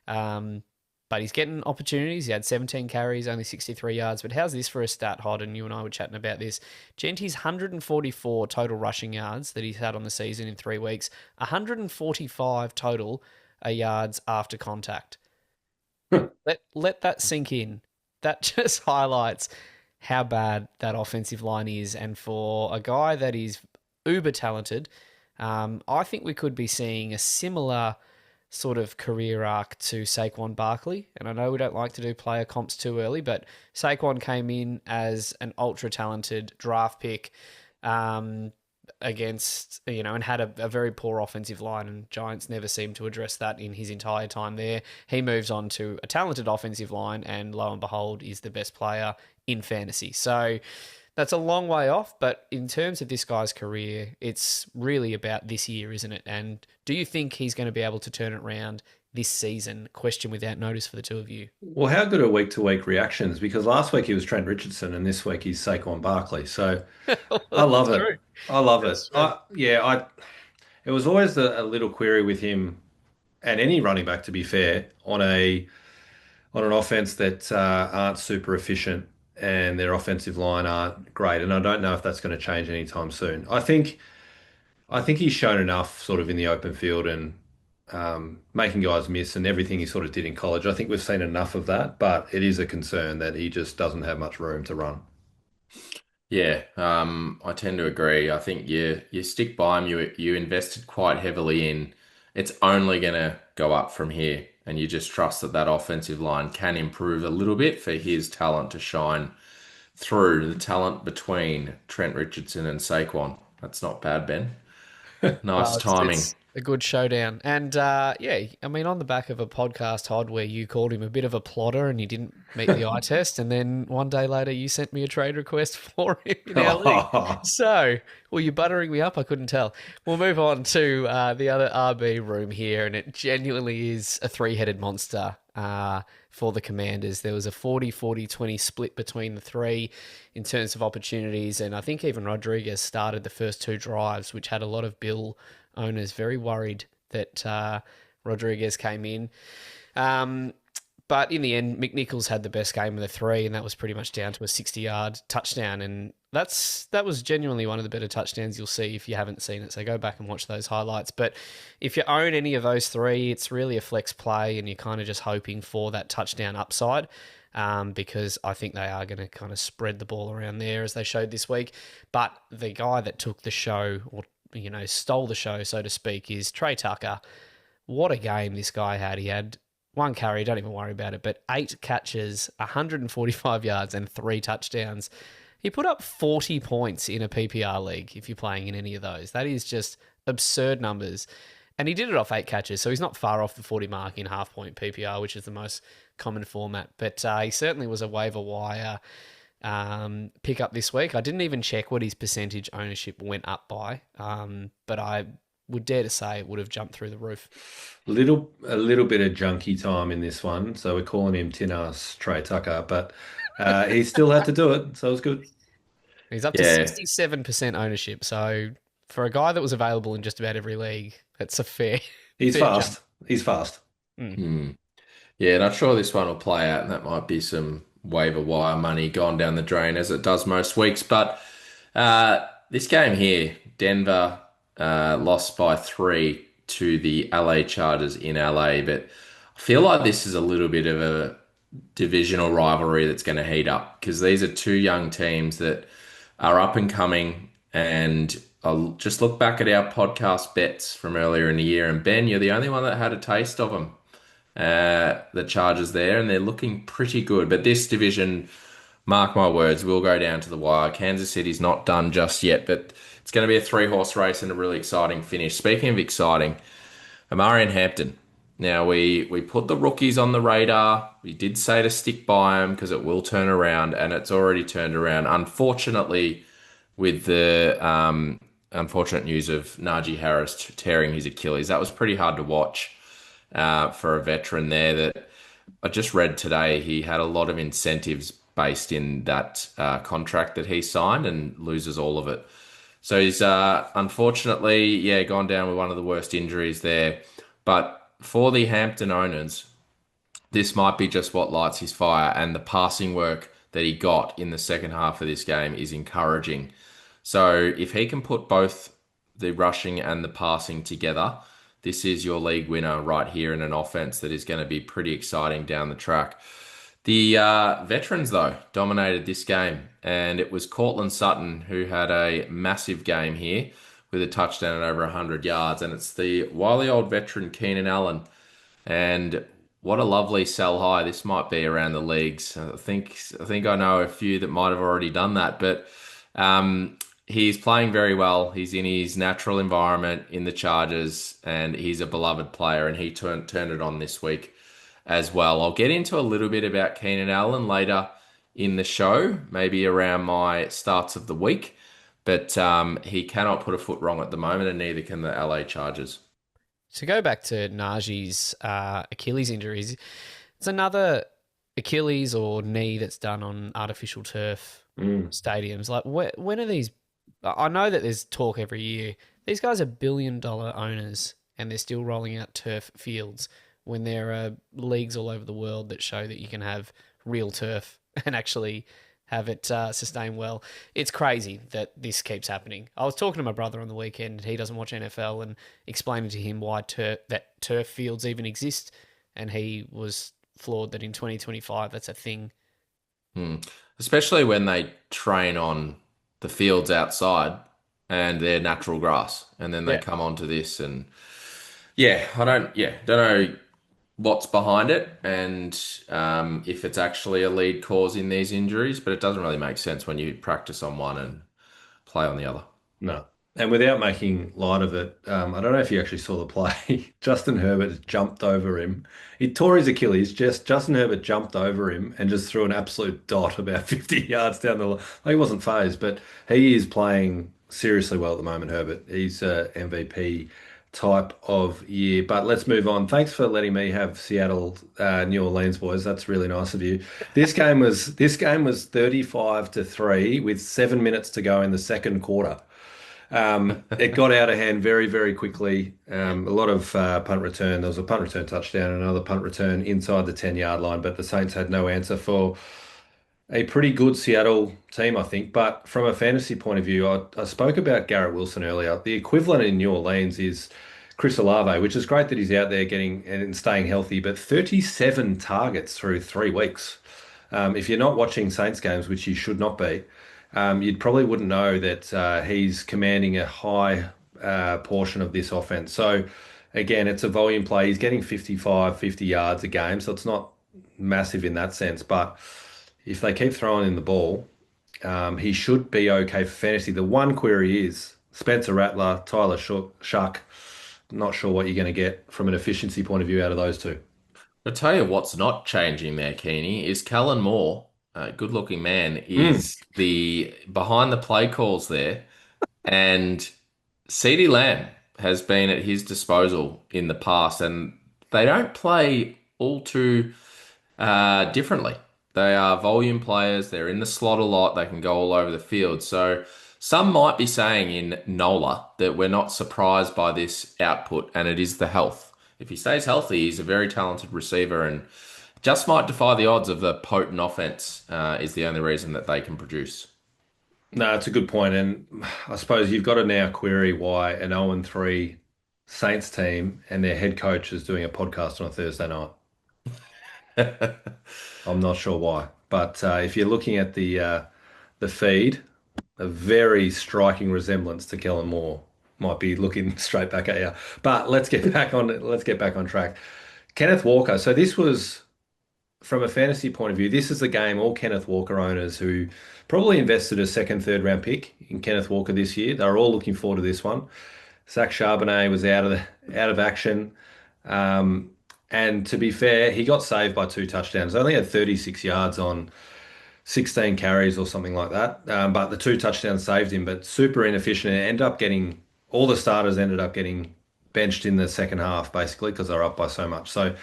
But he's getting opportunities. He had 17 carries, only 63 yards. But how's this for a stat, Hod? And you and I were chatting about this. Genty's 144 total rushing yards that he's had on the season in 3 weeks, 145 total yards after contact. Let that sink in. That just highlights how bad that offensive line is. And for a guy that is uber talented, I think we could be seeing a similar sort of career arc to Saquon Barkley. And I know we don't like to do player comps too early, but Saquon came in as an ultra talented draft pick against, and had a very poor offensive line, and Giants never seemed to address that in his entire time there. He moves on to a talented offensive line, and lo and behold, is the best player in fantasy. So that's a long way off, but in terms of this guy's career, it's really about this year, isn't it? And do you think he's going to be able to turn it around this season? Question without notice for the two of you. Well, how good are week-to-week reactions? Because last week he was Trent Richardson, and this week he's Saquon Barkley. So I love it. True. I love it. That's true. It was always a little query with him and any running back, to be fair, on an offense that aren't super efficient and their offensive line aren't great. And I don't know if that's going to change anytime soon. I think he's shown enough sort of in the open field and making guys miss and everything he sort of did in college. I think we've seen enough of that, but it is a concern that he just doesn't have much room to run. Yeah, I tend to agree. I think you stick by him. You invested quite heavily in. It's only going to go up from here, and you just trust that that offensive line can improve a little bit for his talent to shine through. The talent between Trent Richardson and Saquon. That's not bad, Ben. Nice Well, timing. it's a good showdown. And yeah, I mean, on the back of a podcast, Hod, where you called him a bit of a plodder and he didn't meet the eye test, and then one day later you sent me a trade request for him in our league. So, were you buttering me up? I couldn't tell. We'll move on to the other RB room here, and it genuinely is a three-headed monster for the Commanders. There was a 40-40-20 split between the three in terms of opportunities, and I think even Rodriguez started the first two drives, which had a lot of Bill owners very worried that Rodriguez came in. But in the end, McNichols had the best game of the three, and that was pretty much down to a 60-yard touchdown. And that was genuinely one of the better touchdowns you'll see if you haven't seen it. So go back and watch those highlights. But if you own any of those three, it's really a flex play, and you're kind of just hoping for that touchdown upside. Because I think they are going to kind of spread the ball around there as they showed this week. But the guy that took the show, or stole the show, so to speak, is Trey Tucker. What a game this guy had. He had one carry, don't even worry about it, but 8 catches, 145 yards, and 3 touchdowns. He put up 40 points in a PPR league if you're playing in any of those. That is just absurd numbers. And he did it off 8 catches, so he's not far off the 40 mark in half-point PPR, which is the most common format. But he certainly was a waiver wire pick up this week. I didn't even check what his percentage ownership went up by, but I would dare to say it would have jumped through the roof. A little bit of junkie time in this one, so we're calling him Tin-Ass Trey Tucker, but he still had to do it, so it was good. He's up to 67% ownership, so for a guy that was available in just about every league, that's a fair. He's fair fast. jump. He's fast. Yeah, and I'm sure this one will play out, and that might be some waiver wire money gone down the drain as it does most weeks. But this game here, Denver lost by 3 to the LA Chargers in LA, but I feel like this is a little bit of a divisional rivalry that's going to heat up because these are two young teams that are up and coming. And I'll just look back at our podcast bets from earlier in the year, and Ben, you're the only one that had a taste of them. The Chargers there, and they're looking pretty good. But this division, mark my words, will go down to the wire. Kansas City's not done just yet, but it's going to be a 3-horse race and a really exciting finish. Speaking of exciting, Amari and Hampton. Now, we put the rookies on the radar. We did say to stick by them because it will turn around, and it's already turned around. Unfortunately, with the unfortunate news of Najee Harris tearing his Achilles, that was pretty hard to watch for a veteran there. That I just read today, he had a lot of incentives based in that contract that he signed and loses all of it. So he's unfortunately, gone down with one of the worst injuries there. But for the Hampton owners, this might be just what lights his fire, and the passing work that he got in the second half of this game is encouraging. So if he can put both the rushing and the passing together, this is your league winner right here in an offense that is going to be pretty exciting down the track. The veterans, though, dominated this game, and it was Cortland Sutton who had a massive game here with a touchdown at over 100 yards, and it's the wily old veteran Keenan Allen And what a lovely sell high. This might be around the leagues. I think I know a few that might have already done that, but he's playing very well. He's in his natural environment in the Chargers, and he's a beloved player, and he turned it on this week as well. I'll get into a little bit about Keenan Allen later in the show, maybe around my starts of the week, but he cannot put a foot wrong at the moment, and neither can the LA Chargers. To go back to Najee's Achilles injuries, it's another Achilles or knee that's done on artificial turf Mm. stadiums. Like, when are these? I know that there's talk every year. These guys are billion-dollar owners, and they're still rolling out turf fields when there are leagues all over the world that show that you can have real turf and actually have it sustain well. It's crazy that this keeps happening. I was talking to my brother on the weekend. He doesn't watch NFL, and explaining to him why that turf fields even exist, and he was floored that in 2025 that's a thing. Hmm. Especially when they train on the fields outside and their natural grass, and then they Yeah. come onto this, and don't know what's behind it, and if it's actually a lead cause in these injuries, but it doesn't really make sense when you practice on one and play on the other. No. And without making light of it, I don't know if you actually saw the play. Justin Herbert jumped over him. He tore his Achilles. Just Justin Herbert jumped over him and just threw an absolute dot about 50 yards down the line. He wasn't phased, but he is playing seriously well at the moment, Herbert. He's a MVP type of year. But let's move on. Thanks for letting me have Seattle, New Orleans boys. That's really nice of you. This game was 35-3 with 7 minutes to go in the second quarter. It got out of hand very, very quickly. A lot of punt return. There was a punt return touchdown and another punt return inside the 10-yard line, but the Saints had no answer for a pretty good Seattle team, I think. But from a fantasy point of view, I spoke about Garrett Wilson earlier. The equivalent in New Orleans is Chris Olave, which is great that he's out there getting and staying healthy, but 37 targets through 3 weeks. If you're not watching Saints games, which you should not be, you'd probably wouldn't know that he's commanding a high portion of this offense. So again, it's a volume play. He's getting 55, 50 yards a game, so it's not massive in that sense. But if they keep throwing in the ball, he should be okay for fantasy. The one query is Spencer Rattler, Tyler Shuck. Not sure what you're going to get from an efficiency point of view out of those two. I'll tell you what's not changing there, Keeney, is Kellen Moore, a good-looking man, Mm. is the behind the play calls there, and CeeDee Lamb has been at his disposal in the past, and they don't play all too differently. They are volume players. They're in the slot a lot. They can go all over the field. So some might be saying in NOLA that we're not surprised by this output, and it is the health. If he stays healthy, he's a very talented receiver and just might defy the odds of the potent offense, is the only reason that they can produce. No, it's a good point, and I suppose you've got to now query why an 0-3 Saints team and their head coach is doing a podcast on a Thursday night. I'm not sure why, but if you're looking at the feed, a very striking resemblance to Kellen Moore might be looking straight back at you. But let's get back on track. Kenneth Walker. So this was from a fantasy point of view. This is the game all Kenneth Walker owners who probably invested a second, third round pick in Kenneth Walker this year. They're all looking forward to this one. Zach Charbonnet was out of action. Um, and to be fair, he got saved by two touchdowns. Only had 36 yards on 16 carries or something like that. But the two touchdowns saved him, but super inefficient. And ended up getting all the starters ended up getting benched in the second half, basically, because they're up by so much. So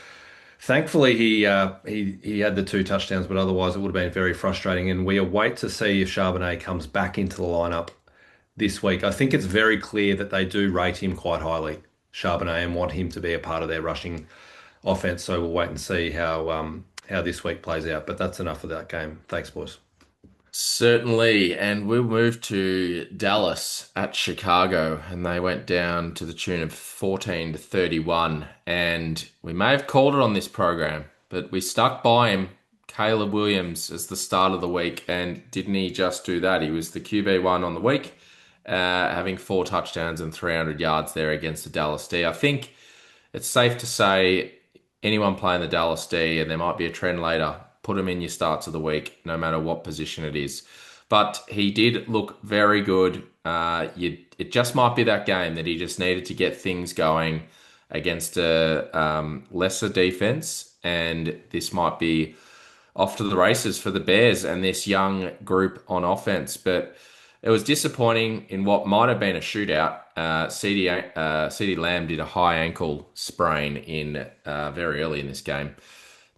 thankfully he had the two touchdowns, but otherwise it would have been very frustrating. And we await to see if Charbonnet comes back into the lineup this week. I think it's very clear that they do rate him quite highly, Charbonnet, and want him to be a part of their rushing offense. So we'll wait and see how this week plays out. But that's enough of that game. Thanks, boys. Certainly, and we'll move to Dallas at Chicago, and they went down to the tune of 14-31. And we may have called it on this program, but we stuck by him, Caleb Williams, as the start of the week. And didn't he just do that? He was the QB1 on the week, having 4 touchdowns and 300 yards there against the Dallas D. I think it's safe to say anyone playing the Dallas D, and there might be a trend later, put him in your starts of the week, no matter what position it is. But he did look very good. It just might be that game that he just needed to get things going against a lesser defense, and this might be off to the races for the Bears and this young group on offense. But it was disappointing in what might have been a shootout. CD Lamb did a high ankle sprain in very early in this game.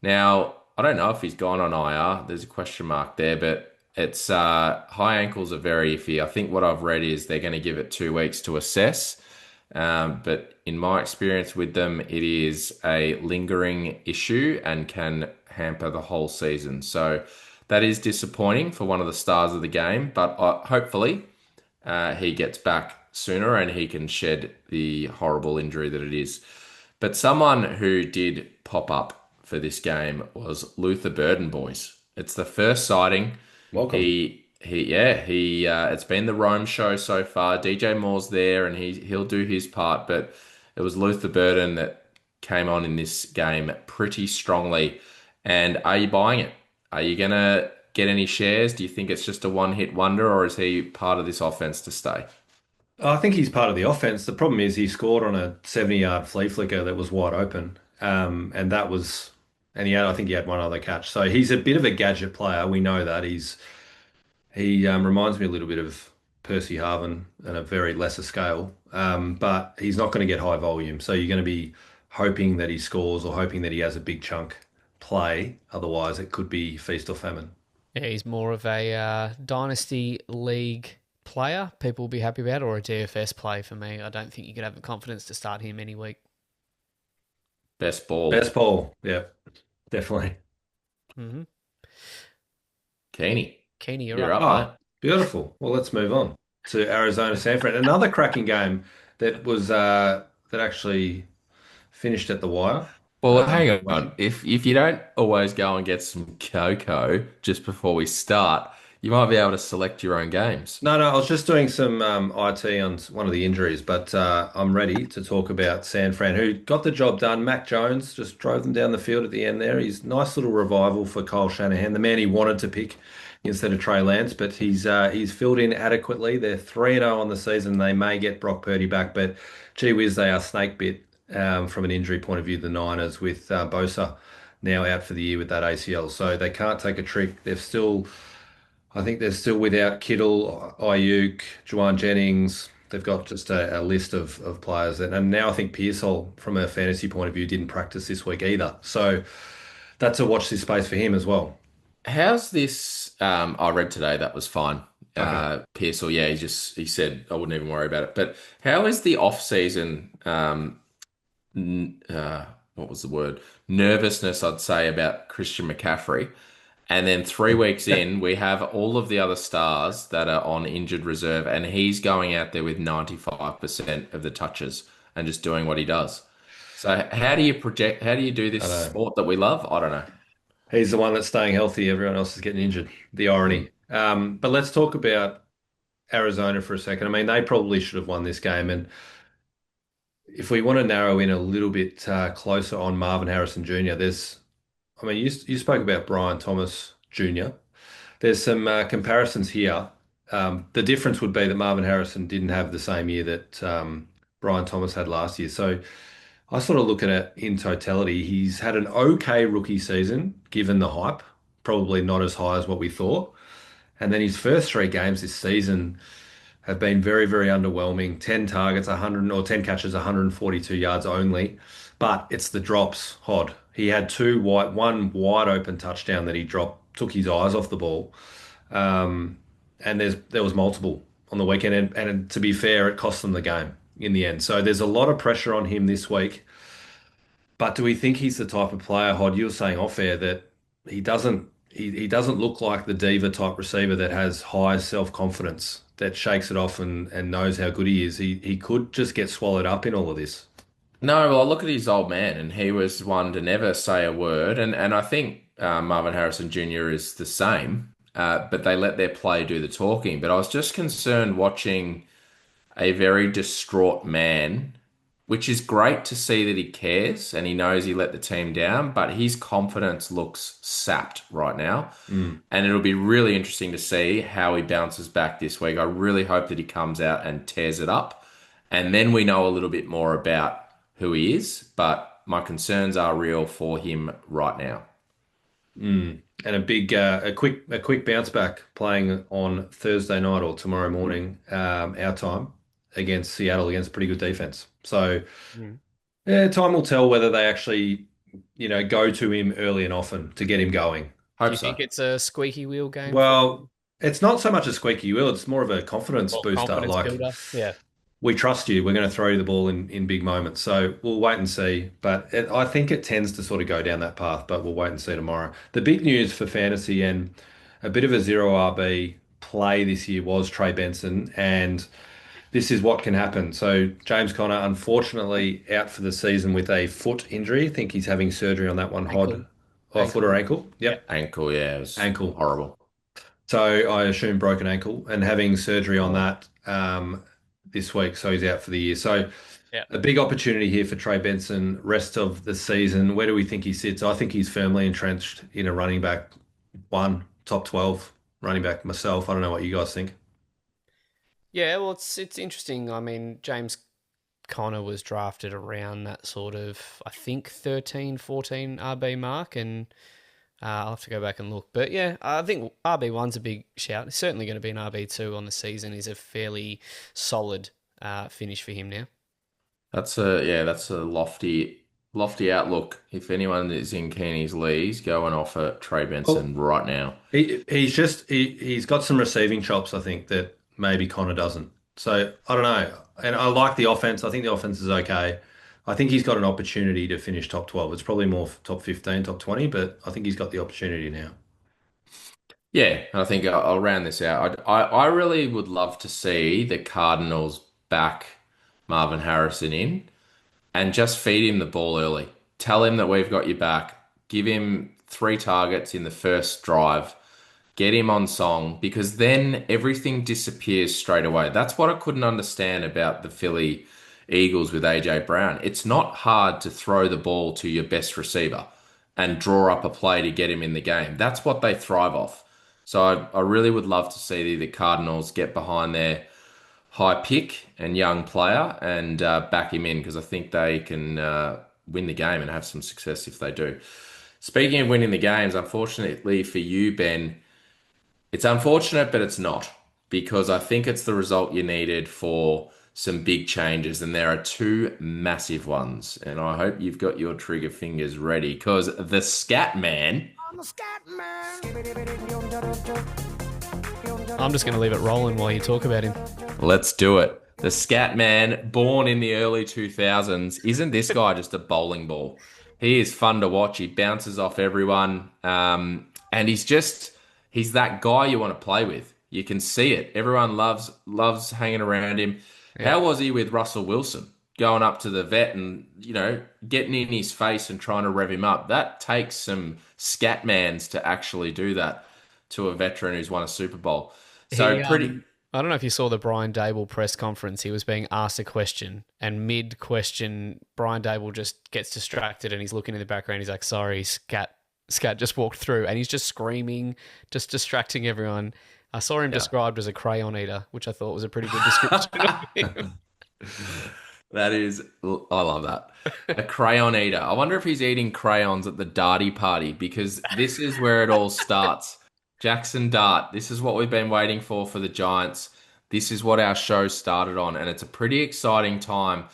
Now, I don't know if he's gone on IR. There's a question mark there, but it's high ankles are very iffy. I think what I've read is they're going to give it 2 weeks to assess. But in my experience with them, it is a lingering issue and can hamper the whole season. So that is disappointing for one of the stars of the game, but hopefully he gets back sooner and he can shed the horrible injury that it is. But someone who did pop up for this game was Luther Burden, boys. It's the first sighting. Welcome. It's been the Rome show so far. DJ Moore's there and he'll do his part, but it was Luther Burden that came on in this game pretty strongly. And are you buying it? Are you gonna get any shares? Do you think it's just a one-hit wonder, or is he part of this offense to stay? I think he's part of the offense. The problem is he scored on a 70-yard flea flicker that was wide open. And that was, and I think he had one other catch. So he's a bit of a gadget player. We know that. He reminds me a little bit of Percy Harvin on a very lesser scale. But he's not going to get high volume. So you're going to be hoping that he scores or hoping that he has a big chunk play. Otherwise, it could be feast or famine. Yeah, he's more of a Dynasty League player people will be happy about, or a DFS play for me. I don't think you could have the confidence to start him any week. Best ball. Best ball. Yeah, definitely. Mm-hmm. Keeney. Keeney, you're You're up. up, mate. Beautiful. Well, let's move on to Arizona San Fran. Another cracking game that was that actually finished at the wire. Well, hang on. Wait. If you don't always go and get some cocoa just before we start, you might be able to select your own games. No, I was just doing some IT on one of the injuries, but I'm ready to talk about San Fran, who got the job done. Mac Jones just drove them down the field at the end there. He's nice little revival for Kyle Shanahan, the man he wanted to pick instead of Trey Lance, but he's filled in adequately. They're 3-0 on the season. They may get Brock Purdy back, but gee whiz, they are snake bit from an injury point of view, the Niners, with Bosa now out for the year with that ACL. So they can't take a trick. I think they're still without Kittle, Ayuk, Juwan Jennings. They've got just a list of players. And now I think Pearsall, from a fantasy point of view, didn't practice this week either. So that's a watch this space for him as well. How's this? I read today that was fine. Okay. Pearsall, yeah, he said I wouldn't even worry about it. But how is the off season? What was the word? Nervousness, I'd say, about Christian McCaffrey. And then 3 weeks in, we have all of the other stars that are on injured reserve, and he's going out there with 95% of the touches and just doing what he does. So how do you do I this know. sport that we love? I don't know. He's the one that's staying healthy. Everyone else is getting injured. The irony. But let's talk about Arizona for a second. I mean, they probably should have won this game. And if we want to narrow in a little bit closer on Marvin Harrison Jr., I mean, you spoke about Brian Thomas Jr. There's some comparisons here. The difference would be that Marvin Harrison didn't have the same year that Brian Thomas had last year. So I sort of look at it in totality. He's had an okay rookie season, given the hype, probably not as high as what we thought. And then his first 3 games this season have been very, very underwhelming. 10 targets, 100 or 10 catches, 142 yards only. But it's the drops, Hod. He had one wide open touchdown that he dropped, took his eyes off the ball. And there was multiple on the weekend. And to be fair, it cost them the game in the end. So there's a lot of pressure on him this week. But do we think he's the type of player, Hod, you were saying off air that he doesn't look like the diva type receiver that has high self-confidence, that shakes it off and knows how good he is. He could just get swallowed up in all of this. No, well, I look at his old man, and he was one to never say a word. And I think Marvin Harrison Jr. is the same, but they let their play do the talking. But I was just concerned watching a very distraught man which is great to see that he cares and he knows he let the team down, but his confidence looks sapped right now. Mm. And it'll be really interesting to see how he bounces back this week. I really hope that he comes out and tears it up. And then we know a little bit more about who he is, but my concerns are real for him right now. Mm. And a quick bounce back playing on Thursday night or tomorrow morning, our time against Seattle against a pretty good defense. So Mm. yeah, time will tell whether they actually, go to him early and often to get him going. Do Hope you think so. it's a squeaky wheel game for Well, it's not so much a squeaky wheel, it's more of a confidence or booster. confidence Like, builder? Yeah. we trust you. We're going to throw you the ball in big moments. So we'll wait and see. But I think it tends to sort of go down that path, but we'll wait and see tomorrow. The big news for fantasy and a bit of a zero RB play this year was Trey Benson. And this is what can happen. So James Conner, unfortunately, out for the season with a foot injury. I think he's having surgery on that one, Ankle. Hod. Or foot or ankle. Yeah. Yep, Ankle, yeah, it was ankle. horrible. So I assume broken ankle and having surgery on Oh. that this week. So he's out for the year. So Yeah. a big opportunity here for Trey Benson, rest of the season. Where do we think he sits? I think he's firmly entrenched in a running back one, top 12 running back myself. I don't know what you guys think. Yeah, well, it's interesting. I mean, James Conner was drafted around that sort of, I think, 13, 14 RB mark, and I'll have to go back and look. But yeah, I think RB1's a big shout. It's certainly going to be an RB2 on the season. Is a fairly solid finish for him now. That's a lofty outlook. If anyone is in Keeney's leagues, go and offer Trey Well, Benson right now. he's got some receiving chops, I think, that maybe Connor doesn't. So I don't know. And I like the offense. I think the offense is okay. I think he's got an opportunity to finish top 12. It's probably more top 15, top 20, but I think he's got the opportunity now. Yeah, I think I'll round this out. I really would love to see the Cardinals back Marvin Harrison in and just feed him the ball early. Tell him that we've got your back. Give him 3 targets in the first drive. Get him on song because then everything disappears straight away. That's what I couldn't understand about the Philly Eagles with AJ Brown. It's not hard to throw the ball to your best receiver and draw up a play to get him in the game. That's what they thrive off. So I really would love to see the Cardinals get behind their high pick and young player and back him in because I think they can win the game and have some success if they do. Speaking of winning the games, unfortunately for you, Ben, it's unfortunate, but it's not because I think it's the result you needed for some big changes, and there are two massive ones. And I hope you've got your trigger fingers ready because the Scat Man. I'm just going to leave it rolling while you talk about him. Let's do it. The Scat Man, born in the early 2000s, isn't this guy just a bowling ball? He is fun to watch. He bounces off everyone, and he's that guy you want to play with. You can see it. Everyone loves hanging around him. Yeah. How was he with Russell Wilson? Going up to the vet and, getting in his face and trying to rev him up. That takes some Scatmans to actually do that to a veteran who's won a Super Bowl. So He, pretty. I don't know if you saw the Brian Dable press conference. He was being asked a question, and mid-question, Brian Dable just gets distracted, and he's looking in the background. He's like, "Sorry, Scat just walked through," and he's just screaming, just distracting everyone. I saw him described as a crayon eater, which I thought was a pretty good description of him. I love that. A crayon eater. I wonder if he's eating crayons at the Darty party because this is where it all starts. Jackson Dart. This is what we've been waiting for the Giants. This is what our show started on, and it's a pretty exciting time.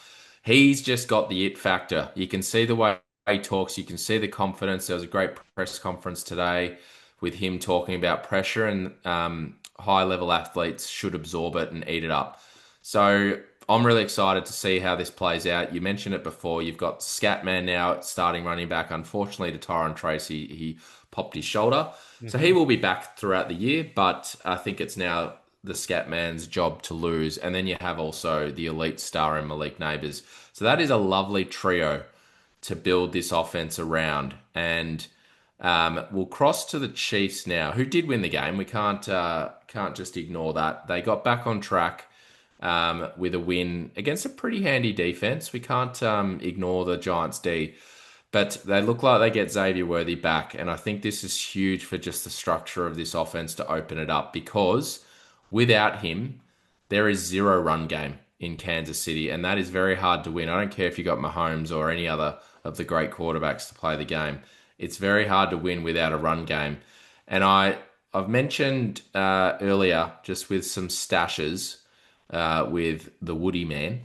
He's just got the it factor. You can see the way he talks. You can see the confidence. There was a great press conference today with him talking about pressure and high-level athletes should absorb it and eat it up. So I'm really excited to see how this plays out. You mentioned it before. You've got Scatman now starting running back. Unfortunately, to Tyron Tracy, he popped his shoulder. So he will be back throughout the year, but I think it's now the Scatman's job to lose. And then you have also the elite star in Malik Neighbors. So that is a lovely trio to build this offense around. And we'll cross to the Chiefs now, who did win the game. We can't just ignore that. They got back on track. with a win against a pretty handy defense. We can't ignore the Giants D, but they look like they get Xavier Worthy back, and I think this is huge for just the structure of this offense to open it up because without him, there is zero run game in Kansas City, and that is very hard to win. I don't care if you got Mahomes or any other of the great quarterbacks to play the game. It's very hard to win without a run game. And I've mentioned earlier, just with some stashes with the Woody man,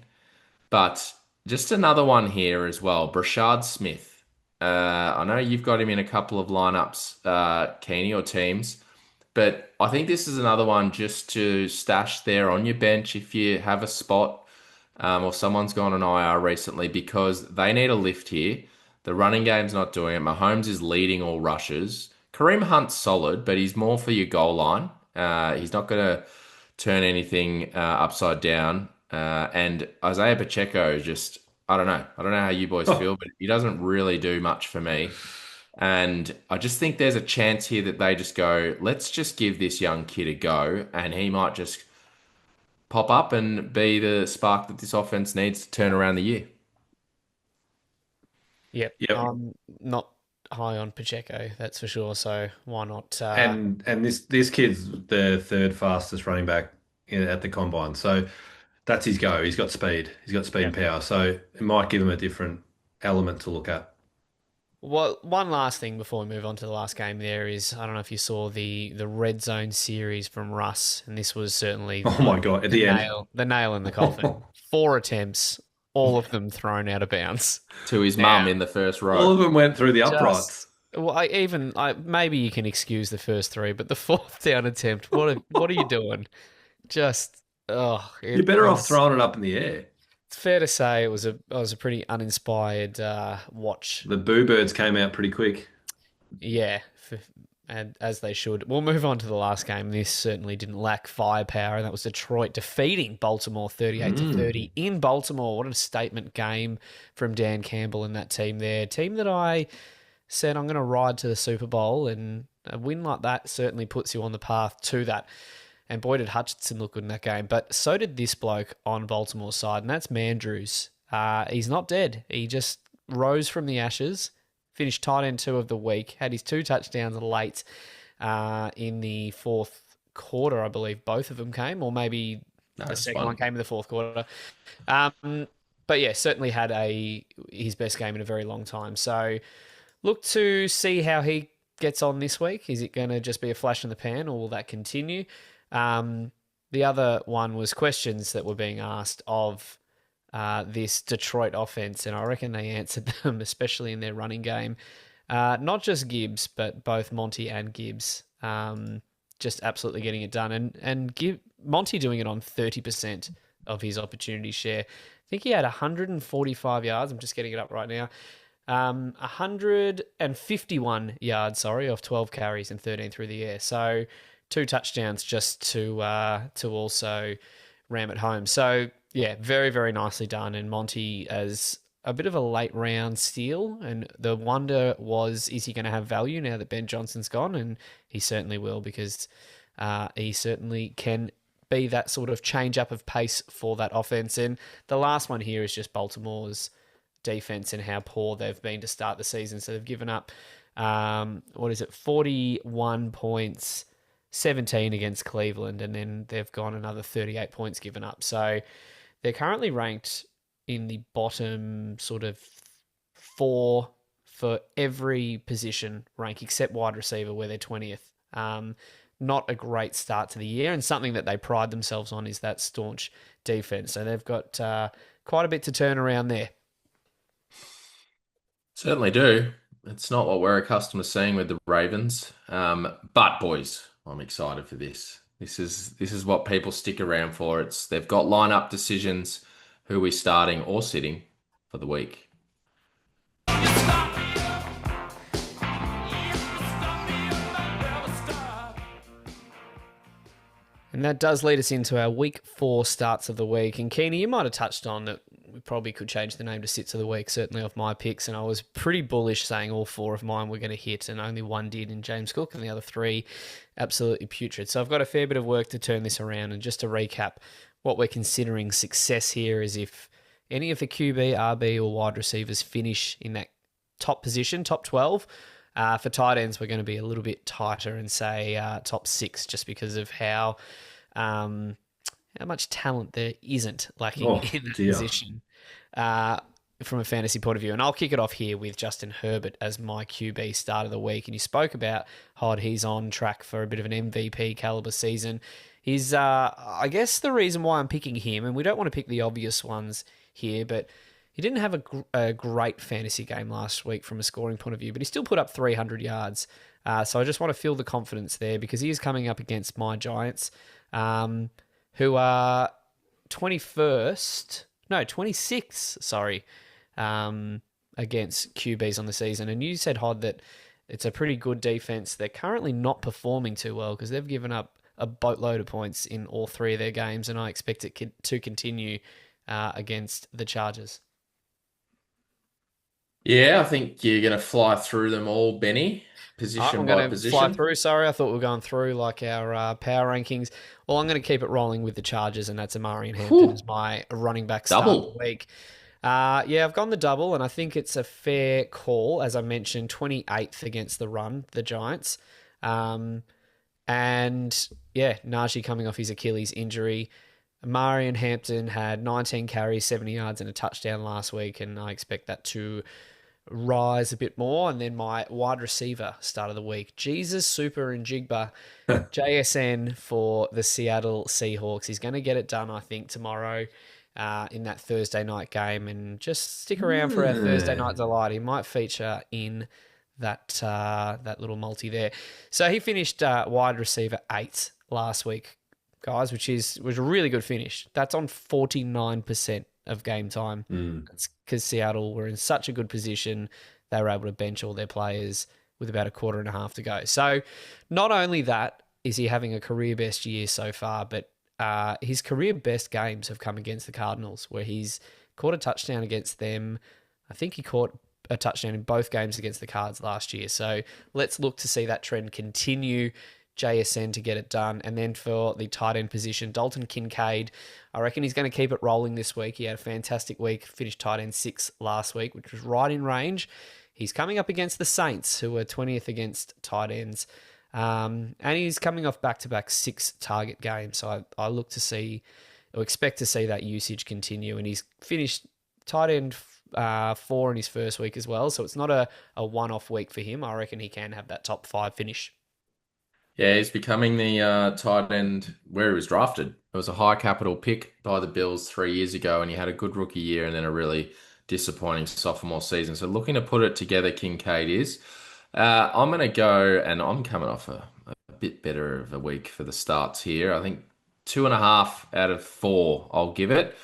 but just another one here as well, Brashard Smith. I know you've got him in a couple of lineups, Keeney, or teams, but I think this is another one just to stash there on your bench if you have a spot or someone's gone on IR recently because they need a lift here. The running game's not doing it. Mahomes is leading all rushes. Kareem Hunt's solid, but he's more for your goal line. He's not going to turn anything upside down. And Isaiah Pacheco just, I don't know. I don't know how you boys feel, but he doesn't really do much for me. And I just think there's a chance here that they just go, let's just give this young kid a go, and he might just pop up and be the spark that this offense needs to turn around the year. Yep. Yep. I'm not high on Pacheco, that's for sure. So why not? And this kid's the third fastest running back at the combine. So that's his go. He's got speed. He's got speed and power. So it might give him a different element to look at. Well, one last thing before we move on to the last game there is, I don't know if you saw the red zone series from Russ, and this was certainly Oh my God, at the end. the nail in the coffin. 4 attempts, all of them thrown out of bounds. To his mum in the first row. All of them went through the uprights. Well, maybe you can excuse the first 3, but the 4th down attempt, what are you doing? Just, You're better off throwing it up in the air. It's fair to say it was a pretty uninspired watch. The Boo Birds came out pretty quick. Yeah, and as they should. We'll move on to the last game. This certainly didn't lack firepower, and that was Detroit defeating Baltimore 38-30 in Baltimore. What a statement game from Dan Campbell and that team there. Team that I said I'm going to ride to the Super Bowl, and a win like that certainly puts you on the path to that. And boy, did Hutchinson look good in that game. But so did this bloke on Baltimore's side, and that's Mandrews. He's not dead. He just rose from the ashes, finished tight end 2 of the week, had his 2 touchdowns late in the 4th quarter, I believe both of them came, or maybe the second one came in the 4th quarter. But yeah, certainly had his best game in a very long time. So look to see how he gets on this week. Is it going to just be a flash in the pan, or will that continue? The other one was questions that were being asked of this Detroit offense, and I reckon they answered them, especially in their running game. Not just Gibbs, but both Monty and Gibbs, just absolutely getting it done. And Monty doing it on 30% of his opportunity share. I think he had 145 yards. I'm just getting it up right now. 151 yards, off 12 carries and 13 through the air. So 2 touchdowns just to also ram it home. So yeah, very, very nicely done. And Monty as a bit of a late round steal. And the wonder was, is he going to have value now that Ben Johnson's gone? And he certainly will, because he certainly can be that sort of change up of pace for that offense. And the last one here is just Baltimore's defense and how poor they've been to start the season. So they've given up, 41 points, 17 against Cleveland, and then they've gone another 38 points given up. So they're currently ranked in the bottom sort of 4 for every position rank except wide receiver, where they're 20th. Not a great start to the year, and something that they pride themselves on is that staunch defense. So they've got quite a bit to turn around there. Certainly do. It's not what we're accustomed to seeing with the Ravens. But boys, I'm excited for this. This is what people stick around for. They've got lineup decisions, who we're starting or sitting for the week. And that does lead us into our week 4 starts of the week. And Keeney, you might have touched on that we probably could change the name to Sits of the Week, certainly off my picks. And I was pretty bullish saying all four of mine were going to hit, and only one did in James Cook, and the other three absolutely putrid. So I've got a fair bit of work to turn this around. And just to recap, what we're considering success here is if any of the QB, RB, or wide receivers finish in that top position, top 12. For tight ends, we're going to be a little bit tighter and say top 6, just because of how much talent there isn't lacking Oh, in that dear. position from a fantasy point of view. And I'll kick it off here with Justin Herbert as my QB start of the week. And you spoke about Hod. He's on track for a bit of an MVP caliber season. He's, I guess, the reason why I'm picking him, and we don't want to pick the obvious ones here, but he didn't have a great fantasy game last week from a scoring point of view, but he still put up 300 yards. So I just want to feel the confidence there because he is coming up against my Giants, who are 26th, sorry, against QBs on the season. And you said, Hod, that it's a pretty good defense. They're currently not performing too well because they've given up a boatload of points in all three of their games, and I expect it to continue against the Chargers. Yeah, I think you're going to fly through them all, Benny, I'm position by going to fly position. through. Sorry, I thought we were going through like our power rankings. Well, I'm going to keep it rolling with the Chargers, and that's Amari and Hampton as my running back start of the Double. week. Yeah, I've gone the double, and I think it's a fair call. As I mentioned, 28th against the run, the Giants. And yeah, Najee coming off his Achilles injury. Amari and Hampton had 19 carries, 70 yards, and a touchdown last week, and I expect that to rise a bit more. And then my wide receiver start of the week, Jesus, Super, and Jigba, JSN for the Seattle Seahawks. He's going to get it done, I think, tomorrow in that Thursday night game. And just stick around for our Thursday night delight. He might feature in that little multi there. So he finished wide receiver 8 last week, guys, which was a really good finish. That's on 49% of game time. It's because Seattle were in such a good position. They were able to bench all their players with about a quarter and a half to go. So not only that is he having a career best year so far, but his career best games have come against the Cardinals, where he's caught a touchdown against them. I think he caught a touchdown in both games against the Cards last year. So let's look to see that trend continue. JSN to get it done. And then for the tight end position, Dalton Kincaid, I reckon he's going to keep it rolling this week. He had a fantastic week, finished tight end 6 last week, which was right in range. He's coming up against the Saints, who are 20th against tight ends. And he's coming off back-to-back 6 target games. So I look to see, or expect to see that usage continue. And he's finished tight end 4 in his first week as well. So it's not a one-off week for him. I reckon he can have that top 5 finish. Yeah, he's becoming the tight end where he was drafted. It was a high capital pick by the Bills 3 years ago, and he had a good rookie year and then a really disappointing sophomore season. So looking to put it together, Kincaid is. I'm going to go, and I'm coming off a bit better of a week for the starts here. I think 2.5 out of 4, I'll give it.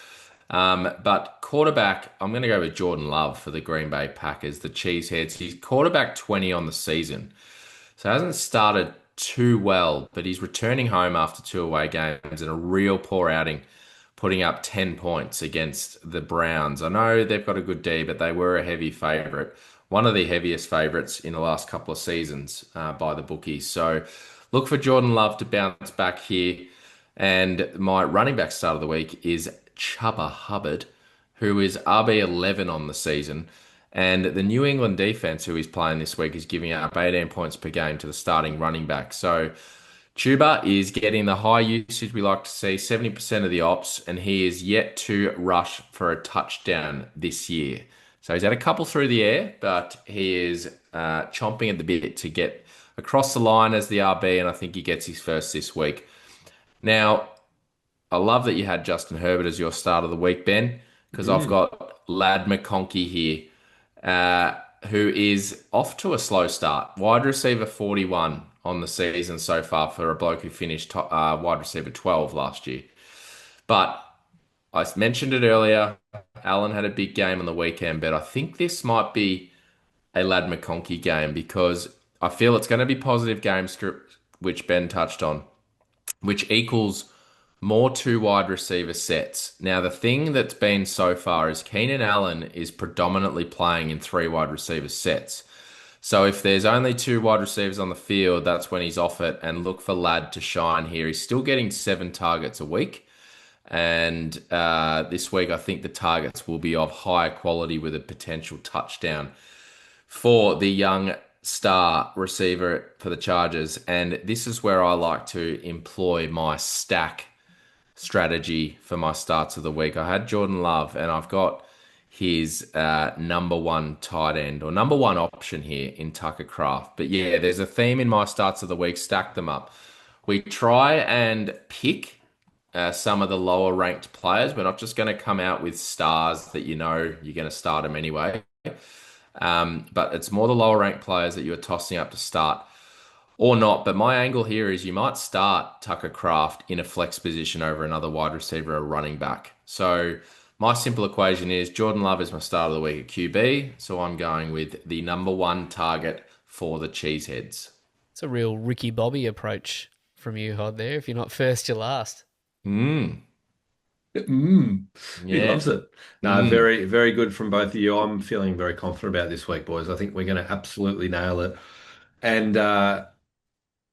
But quarterback, I'm going to go with Jordan Love for the Green Bay Packers, the Cheeseheads. He's quarterback 20 on the season. So hasn't started too well, but he's returning home after 2 away games and a real poor outing, putting up 10 points against the Browns. I know they've got a good D, but they were a heavy favourite. One of the heaviest favourites in the last couple of seasons by the bookies. So look for Jordan Love to bounce back here. And my running back start of the week is Chuba Hubbard, who is RB11 on the season. And the New England defense, who he's playing this week, is giving up 18 points per game to the starting running back. So Chuba is getting the high usage we like to see, 70% of the ops, and he is yet to rush for a touchdown this year. So he's had a couple through the air, but he is chomping at the bit to get across the line as the RB, and I think he gets his first this week. Now, I love that you had Justin Herbert as your start of the week, Ben, because I've got Lad McConkey here, who is off to a slow start. Wide receiver 41 on the season so far for a bloke who finished wide receiver 12 last year. But I mentioned it earlier, Allen had a big game on the weekend, but I think this might be a Lad McConkey game because I feel it's going to be positive game script, which Ben touched on, which equals more two wide receiver sets. Now, the thing that's been so far is Keenan Allen is predominantly playing in three wide receiver sets. So if there's only two wide receivers on the field, that's when he's off it. And look for Ladd to shine here. He's still getting 7 targets a week. And this week, I think the targets will be of higher quality with a potential touchdown for the young star receiver for the Chargers. And this is where I like to employ my stack strategy for my starts of the week. I had Jordan Love, and I've got his number one tight end or number one option here in Tucker Craft. But yeah, there's a theme in my starts of the week. Stack them up. We try and pick some of the lower ranked players. We're not just going to come out with stars that you know you're going to start them anyway. But it's more the lower ranked players that you're tossing up to start or not. But my angle here is you might start Tucker Craft in a flex position over another wide receiver or running back. So my simple equation is Jordan Love is my start of the week at QB. So I'm going with the number one target for the Cheeseheads. It's a real Ricky Bobby approach from you, Hod, there. If you're not first, you're last. He Yeah. loves it. No, very, very good from both of you. I'm feeling very confident about this week, boys. I think we're going to absolutely nail it. And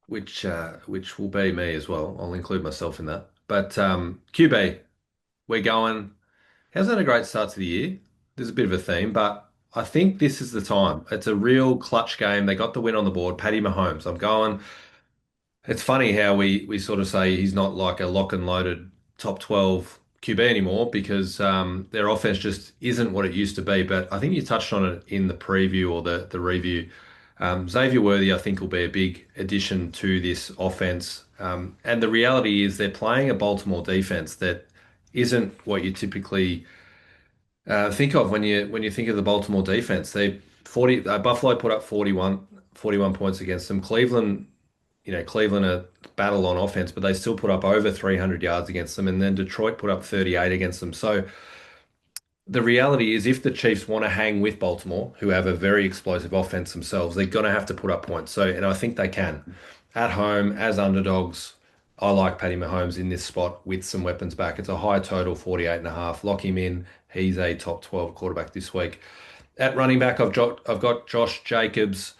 which will be me as well. I'll include myself in that. But QB, we're going. Hasn't had a great start to the year. There's a bit of a theme, but I think this is the time. It's a real clutch game. They got the win on the board. Patty Mahomes. I'm going. It's funny how we sort of say he's not like a lock and loaded top 12 QB anymore because their offense just isn't what it used to be. But I think you touched on it in the preview or the review. Xavier Worthy, I think, will be a big addition to this offense. And the reality is they're playing a Baltimore defense that isn't what you typically think of when you think of the Baltimore defense. Buffalo put up 41 points against them. Cleveland are battle on offense, but they still put up over 300 yards against them. And then Detroit put up 38 against them. So the reality is if the Chiefs want to hang with Baltimore, who have a very explosive offense themselves, they're going to have to put up points. So, and I think they can. At home, as underdogs, I like Patty Mahomes in this spot with some weapons back. It's a high total, 48.5. Lock him in. He's a top 12 quarterback this week. At running back, I've got Josh Jacobs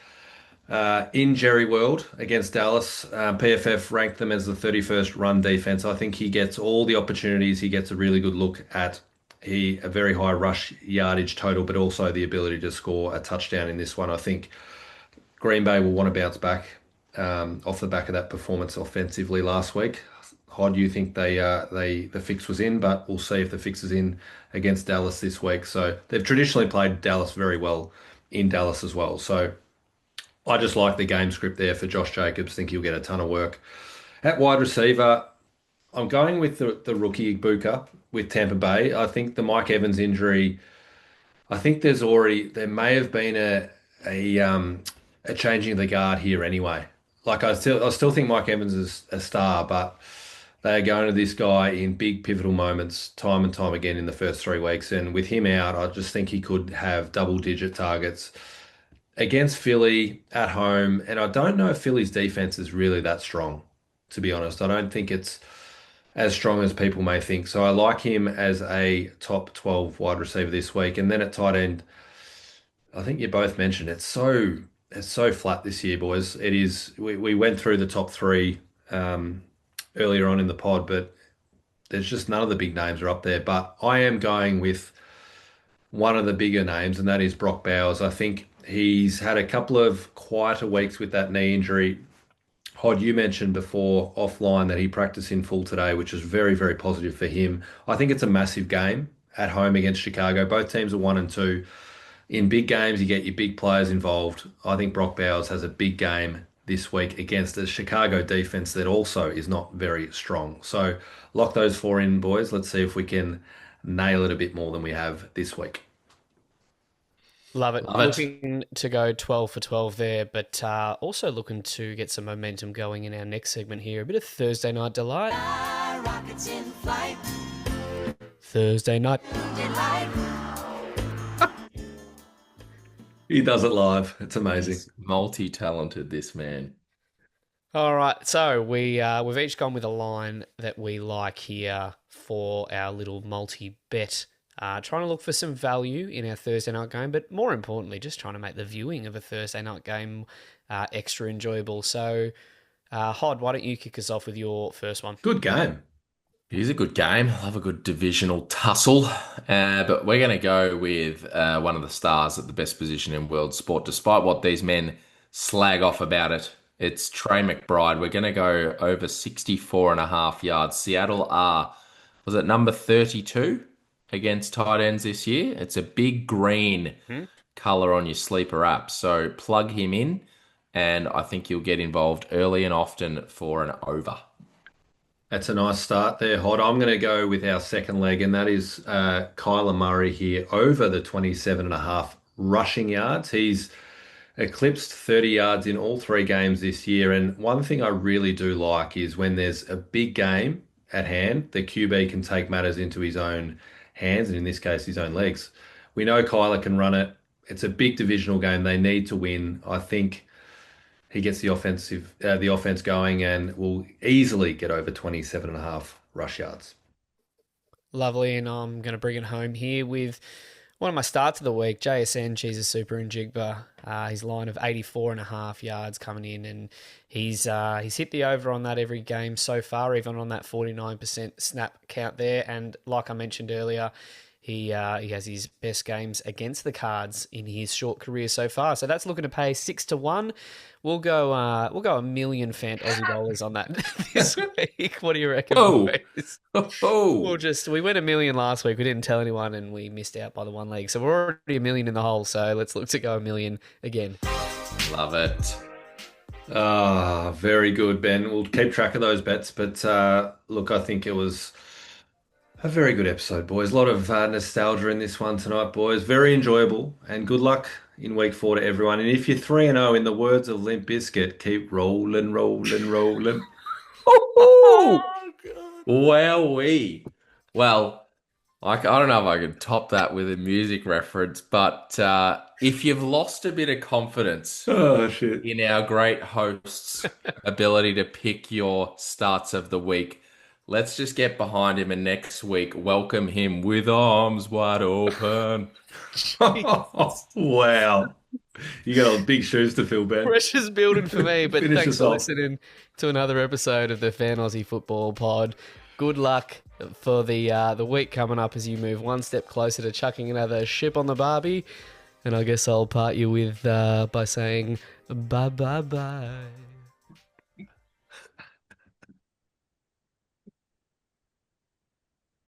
in Jerry World against Dallas. PFF ranked them as the 31st run defense. I think he gets all the opportunities. He gets a really good look at a very high rush yardage total, but also the ability to score a touchdown in this one. I think Green Bay will want to bounce back off the back of that performance offensively last week. Hod, you think the fix was in, but we'll see if the fix is in against Dallas this week. So they've traditionally played Dallas very well in Dallas as well. So I just like the game script there for Josh Jacobs. Think he'll get a ton of work. At wide receiver, I'm going with the rookie Ibuka with Tampa Bay. I think the Mike Evans injury, I think there may have been a changing of the guard here anyway. Like I still think Mike Evans is a star, but they are going to this guy in big pivotal moments time and time again in the first 3 weeks. And with him out, I just think he could have double-digit targets against Philly at home. And I don't know if Philly's defense is really that strong, to be honest. I don't think it's as strong as people may think. So I like him as a top 12 wide receiver this week. And then at tight end, I think you both mentioned it's so flat this year, boys. It is. We went through the top three earlier on in the pod, but there's just none of the big names are up there. But I am going with one of the bigger names, and that is Brock Bowers. I think he's had a couple of quieter weeks with that knee injury. Hod, you mentioned before offline that he practiced in full today, which is very, very positive for him. I think it's a massive game at home against Chicago. Both teams are 1-2. In big games, you get your big players involved. I think Brock Bowers has a big game this week against a Chicago defense that also is not very strong. So lock those four in, boys. Let's see if we can nail it a bit more than we have this week. Love it. Love it. Looking to go 12 for 12 there, but also looking to get some momentum going in our next segment here. A bit of Thursday night delight. Rockets in flight. Thursday night. Delight. He does it live. It's amazing. He's multi-talented, this man. All right, so we've each gone with a line that we like here for our little multi-bet. Trying to look for some value in our Thursday night game, but more importantly, just trying to make the viewing of a Thursday night game extra enjoyable. So, Hod, why don't you kick us off with your first one? Good game. It is a good game. I love a good divisional tussle. But we're going to go with one of the stars at the best position in world sport, despite what these men slag off about it. It's Trey McBride. We're going to go over 64 and a half yards. Seattle are, was it number 32 against tight ends this year? It's a big green color on your sleeper app. So plug him in, and I think you'll get involved early and often for an over. That's a nice start there, Hod. I'm going to go with our second leg, and that is Kyler Murray here over the 27 and a half rushing yards. He's eclipsed 30 yards in all three games this year. And one thing I really do like is when there's a big game at hand, the QB can take matters into his own hands, and in this case, his own legs. We know Kyler can run it. It's a big divisional game. They need to win. I think he gets the offense going and will easily get over 27 and a half rush yards. Lovely, and I'm going to bring it home here with one of my starts of the week, JSN, Jesus Super and Jigba. His line of 84 and a half yards coming in, and he's hit the over on that every game so far, even on that 49% snap count there. And like I mentioned earlier, he has his best games against the Cards in his short career so far. So that's looking to pay 6-1. We'll go $1 million FantAussie dollars on that this week. What do you reckon, boys? We went $1 million last week. We didn't tell anyone, and we missed out by the one leg. So we're already $1 million in the hole. So let's look to go $1 million again. Love it. Ah, very good, Ben. We'll keep track of those bets. But look, I think it was a very good episode, boys. A lot of nostalgia in this one tonight, boys. Very enjoyable, and good luck in week 4 to everyone. And if you're 3-0, in the words of Limp Bizkit, keep rolling, rolling, rolling. Wowee. Well, I don't know if I could top that with a music reference, but if you've lost a bit of confidence Oh, shit. in our great host's ability to pick your starts of the week, let's just get behind him, and next week welcome him with arms wide open. Wow. You got big shoes to fill, Ben. Pressure's building for me, but Finish thanks us for off. listening to another episode of the FantAussie Football Pod. Good luck for the week coming up as you move one step closer to chucking another ship on the Barbie. And I guess I'll part you with by saying bye.